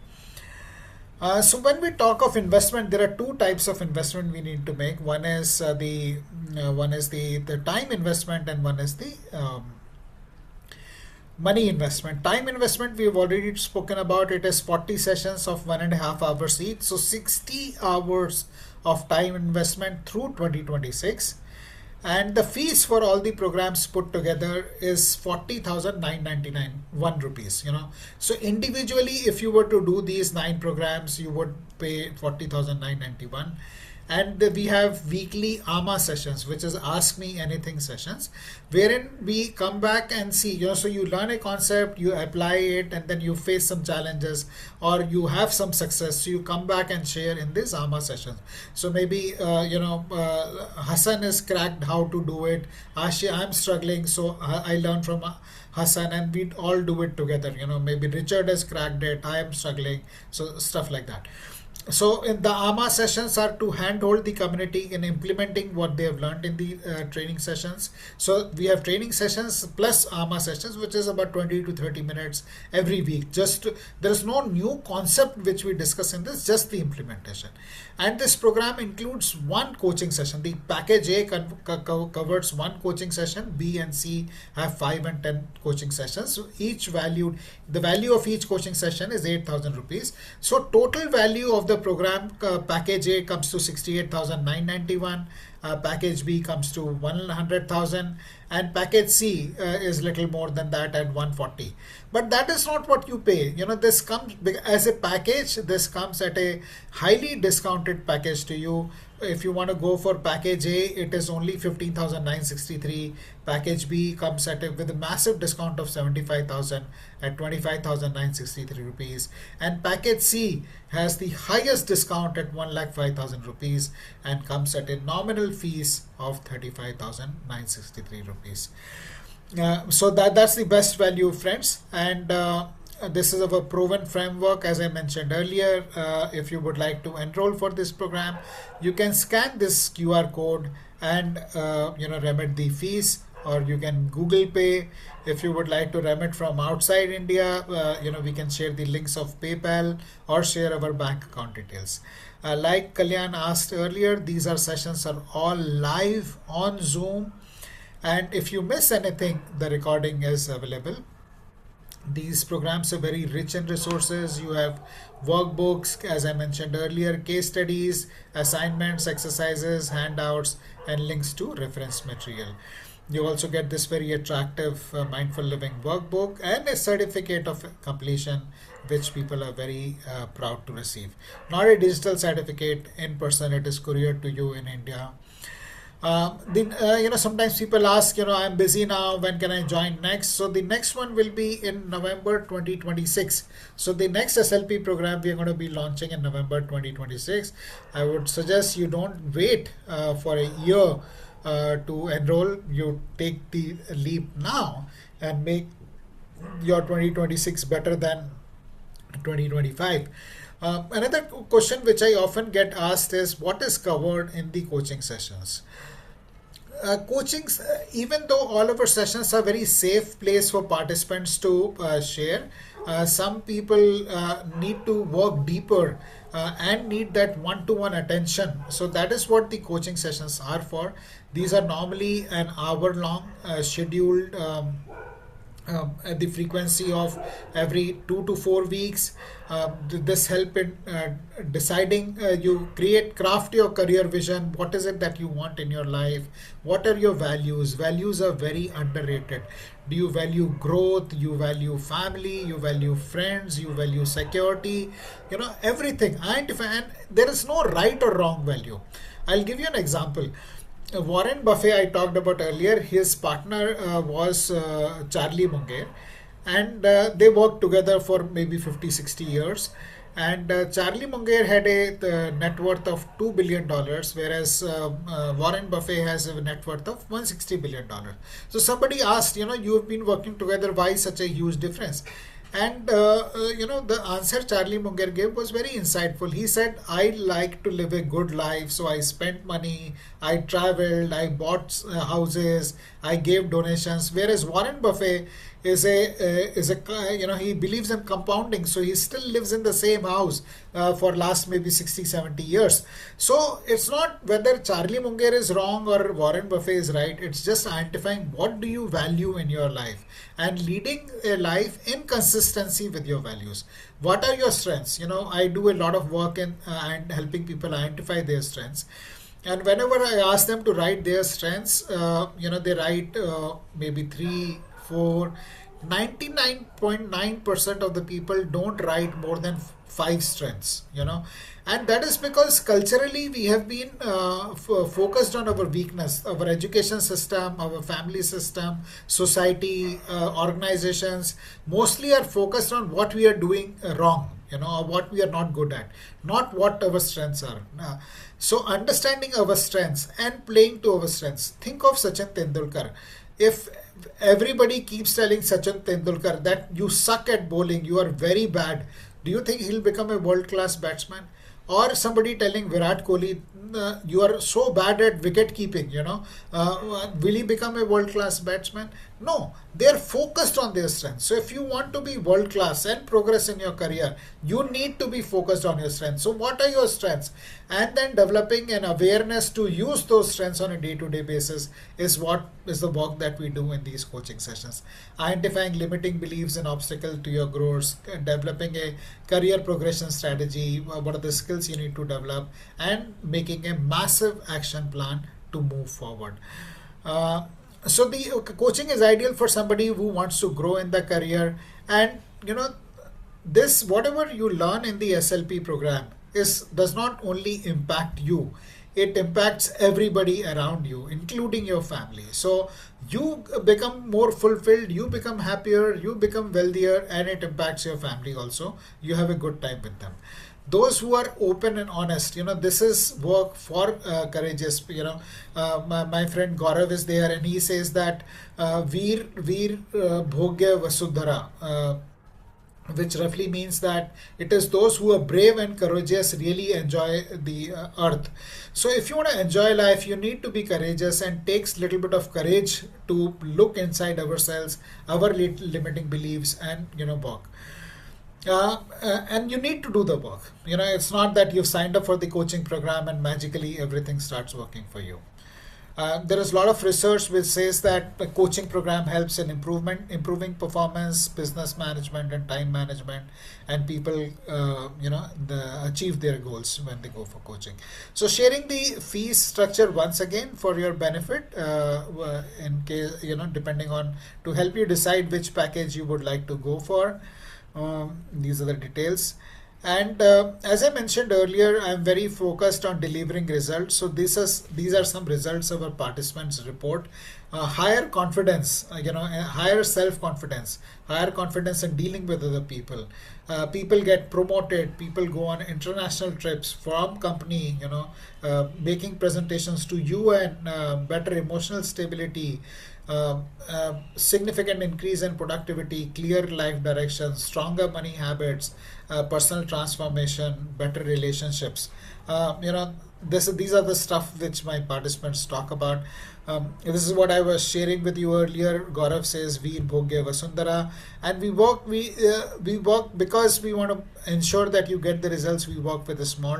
So when we talk of investment, there are two types of investment we need to make. One is the time investment, and one is the money investment. Time investment, we've already spoken about. It is 40 sessions of 1.5 hours each. So 60 hours of time investment through 2026. And the fees for all the programs put together is 40,999 rupees. So individually, if you were to do these 9 programs, you would pay 40,991. And we have weekly AMA sessions, which is Ask Me Anything sessions, wherein we come back and see, so you learn a concept, you apply it, and then you face some challenges, or you have some success. So you come back and share in this AMA sessions. So maybe, Hassan has cracked how to do it. Ashi, I'm struggling, so I learn from Hassan, and we all do it together. Maybe Richard has cracked it, I am struggling, so stuff like that. So in the AMA sessions are to handhold the community in implementing what they have learned in the training sessions. So we have training sessions plus AMA sessions, which is about 20 to 30 minutes every week. There is no new concept which we discuss in this, just the implementation. And this program includes one coaching session. The package A covers one coaching session. B and C have 5 and 10 coaching sessions. So the value of each coaching session is 8,000 rupees. So total value of the program, package A comes to 68,991. Package B comes to 100,000, and package C is little more than that at 140. But that is not what you pay. This comes as a package. This comes at a highly discounted package to you. If you want to go for package A, it is only 15,963. Package B comes with a massive discount of 75,000 at 25,963 rupees. And package C has the highest discount at 1,05,000 rupees and comes at a nominal fees of 35,963 rupees. So that's the best value, friends. And this is our proven framework. As I mentioned earlier, if you would like to enroll for this program, you can scan this QR code and remit the fees, or you can Google Pay. If you would like to remit from outside India, we can share the links of PayPal or share our bank account details. Like Kalyan asked earlier, these sessions are all live on Zoom. And if you miss anything, the recording is available. These programs are very rich in resources. You have workbooks, as I mentioned earlier, case studies, assignments, exercises, handouts, and links to reference material. You also get this very attractive Mindful Living workbook and a certificate of completion, which people are very proud to receive. Not a digital certificate, in person, it is couriered to you in India. Sometimes people ask, I'm busy now, when can I join next? So the next one will be in November 2026. So the next SLP program we are going to be launching in November 2026. I would suggest you don't wait for a year to enroll. You take the leap now and make your 2026 better than 2025. Another question which I often get asked is, what is covered in the coaching sessions? Coachings, even though all of our sessions are very safe place for participants to share, some people need to work deeper and need that one-to-one attention. So that is what the coaching sessions are for. These are normally an hour-long scheduled at the frequency of every 2 to 4 weeks. This help in deciding, you craft your career vision. What is it that you want in your life? What are your values? Values are very underrated. Do you value growth? You value family? You value friends? You value security? Everything. And there is no right or wrong value. I'll give you an example. Warren Buffett, I talked about earlier, his partner was Charlie Munger, and they worked together for maybe 50-60 years. And Charlie Munger had a net worth of $2 billion, whereas Warren Buffett has a net worth of $160 billion. So somebody asked, you have been working together, why such a huge difference? And the answer Charlie Munger gave was very insightful. He said, I like to live a good life, so I spent money, I traveled, I bought houses, I gave donations. Whereas Warren Buffett he believes in compounding, so he still lives in the same house for last maybe 60-70 years. So it's not whether Charlie Munger is wrong or Warren Buffett is right. It's just identifying what do you value in your life and leading a life in consistency with your values. What are your strengths? I do a lot of work in and helping people identify their strengths. And whenever I ask them to write their strengths, they write maybe 3, 4. 99.9% of the people don't write more than 5 strengths, and that is because culturally we have been focused on our weakness. Our education system, our family system, society, organizations mostly are focused on what we are doing wrong, or what we are not good at, not what our strengths are. So understanding our strengths and playing to our strengths. Think of Sachin Tendulkar. If everybody keeps telling Sachin Tendulkar that you suck at bowling, you are very bad, do you think he'll become a world-class batsman? Or somebody telling Virat Kohli, you are so bad at wicket keeping, will he become a world-class batsman? No, they are focused on their strengths. So if you want to be world-class and progress in your career, you need to be focused on your strengths. So what are your strengths? And then developing an awareness to use those strengths on a day-to-day basis is what is the work that we do in these coaching sessions. Identifying limiting beliefs and obstacles to your growth, developing a career progression strategy, what are the skills you need to develop, and making a massive action plan to move forward. So the coaching is ideal for somebody who wants to grow in the career, and this whatever you learn in the SLP program does not only impact you, it impacts everybody around you, including your family. So you become more fulfilled, you become happier, you become wealthier, and it impacts your family also. You have a good time with them. Those who are open and honest, this is work for courageous. My friend Gaurav is there, and he says that Veer Bhogya Vasudhara, which roughly means that it is those who are brave and courageous really enjoy the earth. So if you want to enjoy life, you need to be courageous, and takes little bit of courage to look inside ourselves, our limiting beliefs, and work. And you need to do the work. It's not that you've signed up for the coaching program and magically everything starts working for you. There is a lot of research which says that the coaching program helps in improving performance, business management, and time management, and people, achieve their goals when they go for coaching. So sharing the fees structure once again for your benefit, in case depending on to help you decide which package you would like to go for. These are the details. And as I mentioned earlier, I'm very focused on delivering results. So these are some results of our participants report. Higher confidence, higher self-confidence, higher confidence in dealing with other people. People get promoted, people go on international trips from company, making presentations to UN, better emotional stability, significant increase in productivity, clear life direction, stronger money habits, personal transformation, better relationships. These are the stuff which my participants talk about. This is what I was sharing with you earlier. Gaurav says Veer Bhogya Vasundhara, and we work because we want to ensure that you get the results. We work with a small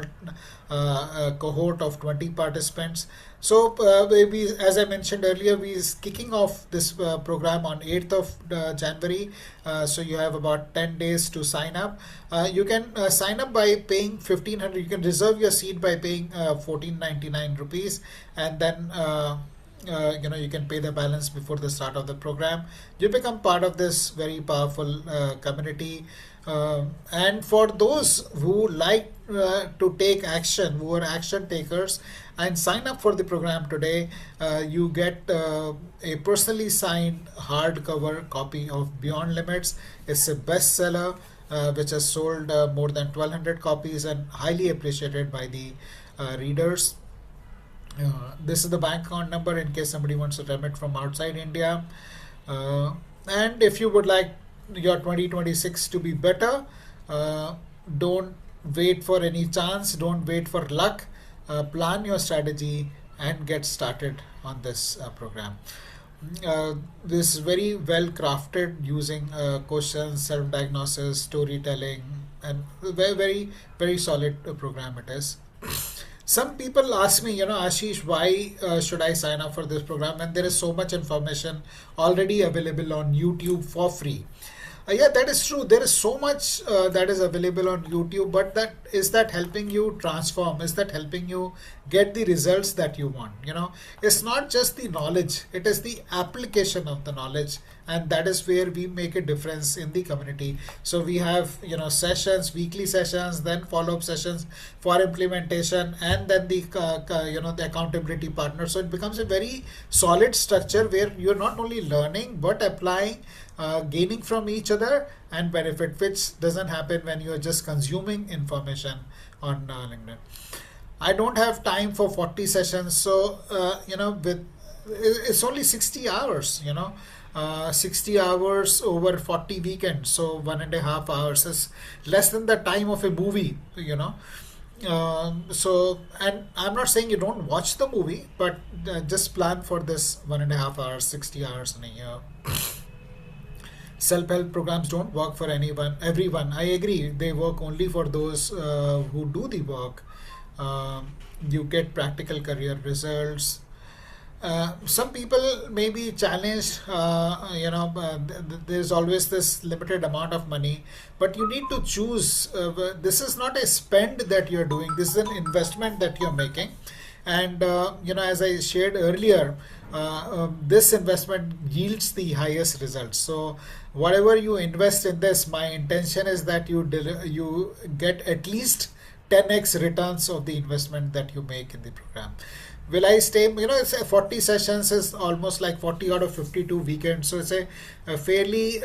cohort of 20 participants. So maybe, as I mentioned earlier, we is kicking off this program on 8th of January. So you have about 10 days to sign up. You can sign up by paying 1,500. You can reserve your seat by paying 1499 rupees, and then you can pay the balance before the start of the program. You become part of this very powerful community. And for those who like to take action, who are action takers, and sign up for the program today, you get a personally signed hardcover copy of Beyond Limits. It's a bestseller. which has sold more than 1200 copies and highly appreciated by the readers. This is the bank account number in case somebody wants to remit from outside India. And if you would like your 2026 to be better, don't wait for any chance, don't wait for luck. Plan your strategy and get started on this program. This is very well crafted using questions, self-diagnosis, storytelling, and very solid program it is. Some people ask me, Ashish, why should I sign up for this program? And there is so much information already available on YouTube for free. Yeah, that is true. There is so much that is available on YouTube, but is that helping you transform? Is that helping you get the results that you want? It's not just the knowledge; it is the application of the knowledge, and that is where we make a difference in the community. So we have sessions, weekly sessions, then follow-up sessions for implementation, and then the the accountability partner. So it becomes a very solid structure where you're not only learning but applying. Gaining from each other and benefit, which doesn't happen when you're just consuming information on LinkedIn. I don't have time for 40 sessions, so it's only 60 hours. 60 hours over 40 weekends, so 1.5 hours is less than the time of a movie. So, and I'm not saying you don't watch the movie, but just plan for this 1.5 hours, 60 hours in a year. Self-help programs don't work for everyone. I agree. They work only for those who do the work. You get practical career results. Some people may be challenged. There's always this limited amount of money, but you need to choose. This is not a spend that you're doing. This is an investment that you're making. And as I shared earlier, this investment yields the highest results. So whatever you invest in this, my intention is that you get at least 10x returns of the investment that you make in the program. Will I stay? It's 40 sessions is almost like 40 out of 52 weekends. So it's a fairly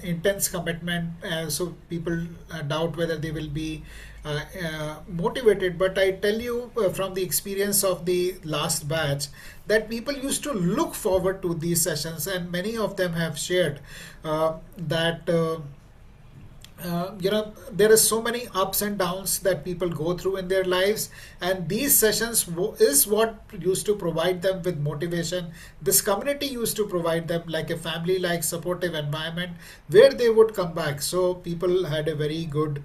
intense commitment. So people doubt whether they will be motivated. But I tell you from the experience of the last batch that people used to look forward to these sessions, and many of them have shared that. There is so many ups and downs that people go through in their lives, and these sessions is what used to provide them with motivation. This community used to provide them like a family-like supportive environment where they would come back. So people had a very good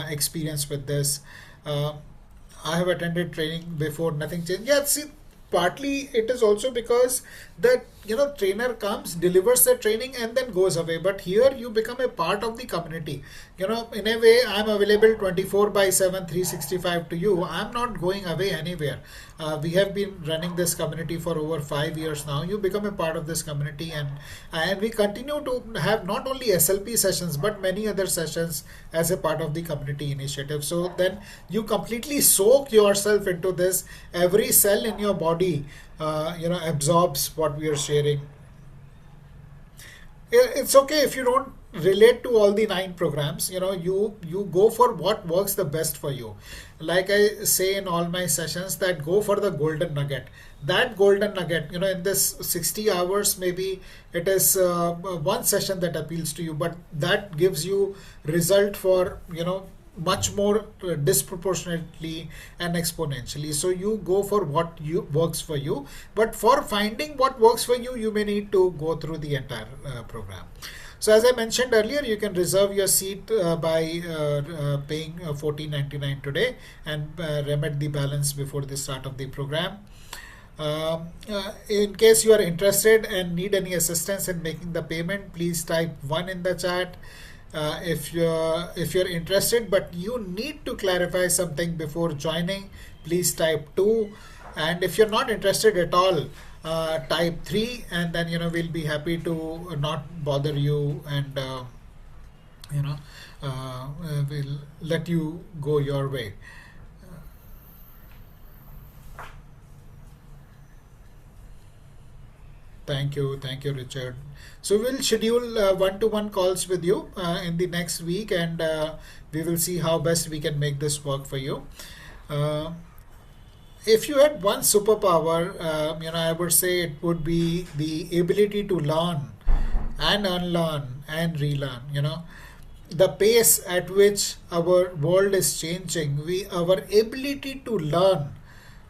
experience with this. I have attended training before, nothing changed. Yeah, see, partly it is also because that trainer comes, delivers the training, and then goes away. But here you become a part of the community. In a way, I'm available 24/7, 365 to you. I'm not going away anywhere. We have been running this community for over 5 years now. You become a part of this community, and we continue to have not only SLP sessions but many other sessions as a part of the community initiative. So then you completely soak yourself into this. Every cell in your body absorbs what we are sharing. It's okay if you don't relate to all the 9 programs. You go for what works the best for you. Like I say in all my sessions, that go for the golden nugget. That golden nugget, in this 60 hours, maybe it is one session that appeals to you, but that gives you result for much more disproportionately and exponentially. So you go for what works for you, but for finding what works for you, you may need to go through the entire program. So as I mentioned earlier, you can reserve your seat by paying $14.99 today and remit the balance before the start of the program. In case you are interested and need any assistance in making the payment, please type 1 in the chat. If you're interested but you need to clarify something before joining, please type 2. And if you're not interested at all, type 3, and then we'll be happy to not bother you, and we'll let you go your way. Thank you, Richard. So we'll schedule one-to-one calls with you in the next week, and we will see how best we can make this work for you. Uh, if you had one superpower, I would say it would be the ability to learn and unlearn and relearn. The pace at which our world is changing, our ability to learn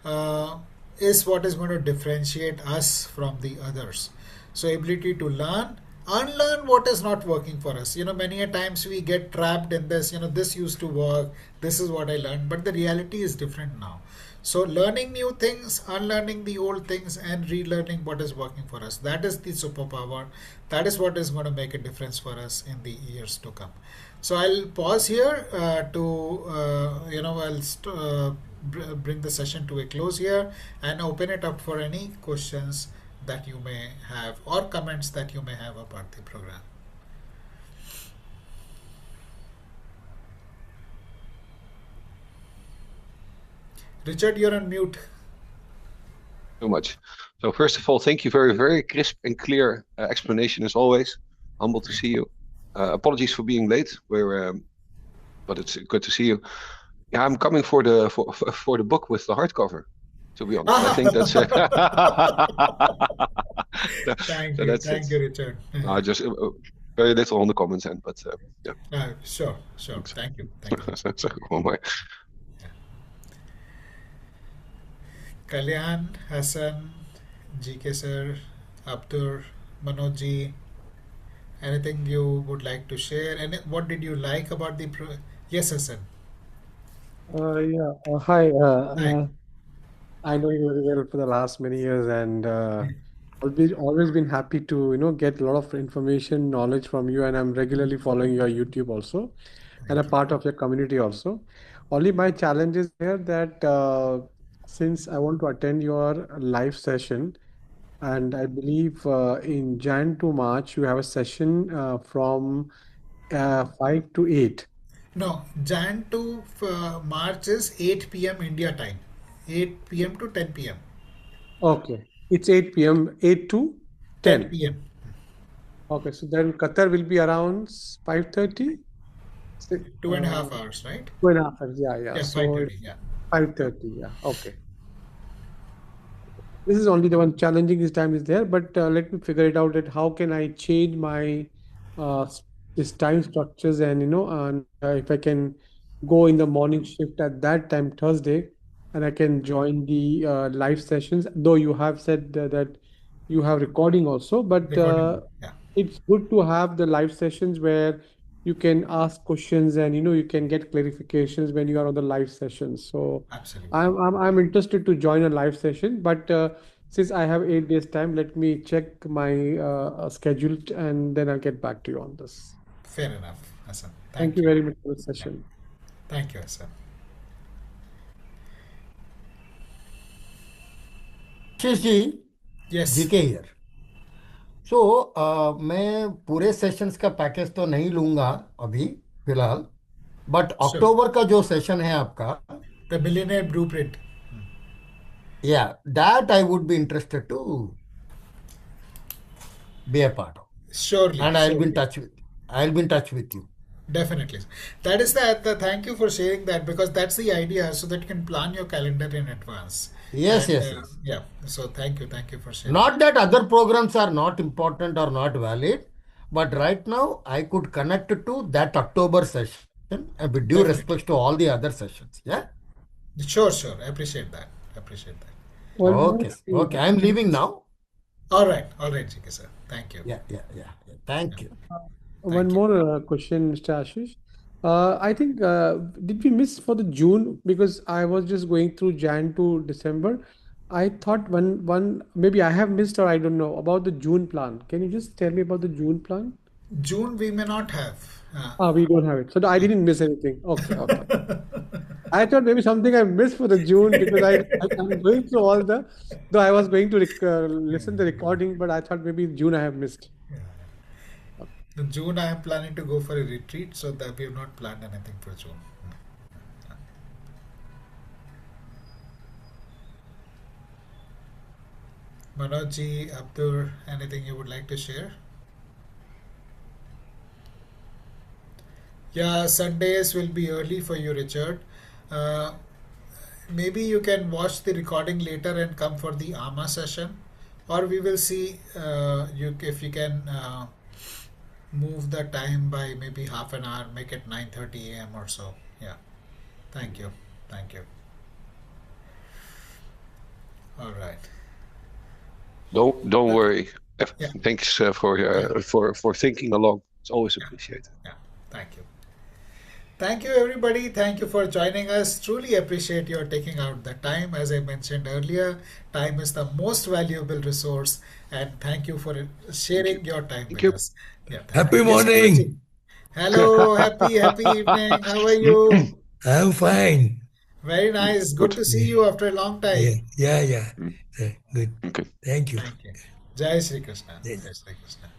uh, is what is going to differentiate us from the others. So ability to learn, unlearn what is not working for us. Many a times we get trapped in this. This used to work, this is what I learned, but the reality is different now. So learning new things, unlearning the old things, and relearning what is working for us, that is the superpower. That is what is going to make a difference for us in the years to come. So I'll pause here bring the session to a close here and open it up for any questions that you may have or comments that you may have about the program. Richard, you're on mute. So much. So first of all, thank you. Very, very crisp and clear explanation as always. Humble to see you. Apologies for being late. But it's good to see you. Yeah, I'm coming for the book with the hardcover. To be honest, I think that's. Thank you, Richard. Just very little on the comments end, but yeah. Sure. Thanks. Thank you. Kalyan, Hassan, GK sir, Abdur, Manoj, anything you would like to share? And what did you like about the Yes, Hassan. Yeah. Hi. Hi. I know you very well for the last many years, and always been happy to get a lot of information, knowledge from you, and I'm regularly following your YouTube also, and a part of your community also. Only my challenge is here that since I want to attend your live session, and I believe in Jan to March you have a session from 5 to 8. No, Jan to March is 8 p.m. India time. 8 p.m. to 10 p.m. Okay, it's 8 p.m. 8 to 10 10. p.m. Okay, so then Qatar will be around 5:30. 2.5 hours, right? 2.5 hours. Yeah. Yeah, So 5:30. Yeah. 5:30. Yeah. Okay. This is only the one challenging this time is there, but let me figure it out that how can I change my this time structures and if I can go in the morning shift at that time Thursday and I can join the live sessions, though you have said that you have recording also, but Recording. Yeah. it's good to have the live sessions where you can ask questions and you can get clarifications when you are on the live sessions. So Absolutely. I'm interested to join a live session, but since I have 8 days time, let me check my schedule and then I'll get back to you on this. Fair enough, Hassan. Thank you very much for the session. Thank you, Hassan. Ashish ji, Yes. GK here. So मैं पूरे sessions का package तो नहीं लूंगा अभी फिलहाल, but अक्टूबर का जो सेशन है आपका, The Millionaire Blueprint. yeah, that I would be interested to be a part of. Surely. And I'll be in touch with you. Definitely. That is the thank you for sharing that, because that's the idea, so that you can plan your calendar in advance. Yes. Yeah. So thank you for sharing. Not that other programs are not important or not valid, but right now I could connect to that October session and with due respect to all the other sessions. Yeah. Sure. I appreciate that. Well, Okay. I'm leaving now. All right, GK sir. Thank you. Yeah. Thank you. One more question, Mr. Ashish. I think did we miss for the June, because I was just going through Jan to December. I thought one maybe I have missed or I don't know about the June plan. Can you just tell me about the June plan? June we may not have. We don't have it. So I didn't miss anything. Okay. I thought maybe something I missed for the June because I'm going through all though I was going to listen the recording, but I thought maybe June I have missed. In June I am planning to go for a retreat, so that we have not planned anything for June. Manojji, Abdur, anything you would like to share? Yeah, Sundays will be early for you, Richard. Uh, Maybe you can watch the recording later and come for the AMA session, or we will see you if you can move the time by maybe half an hour, make it 9:30 a.m. or so. Yeah. Thank you. Thank you. All right. Don't worry. Yeah. Thanks for thinking along. It's always appreciated. Yeah. Thank you. Thank you, everybody. Thank you for joining us. Truly appreciate your taking out the time. As I mentioned earlier, time is the most valuable resource, and thank you for sharing your time with us. Yeah, Happy yes, Manojji. morning. Hello, happy evening. How are you? I'm fine. Very nice. Good to see you after a long time. Yeah. Good. Okay. Thank you. Thank you. Jai Shri Krishna. Jai- Jai Shri Krishna.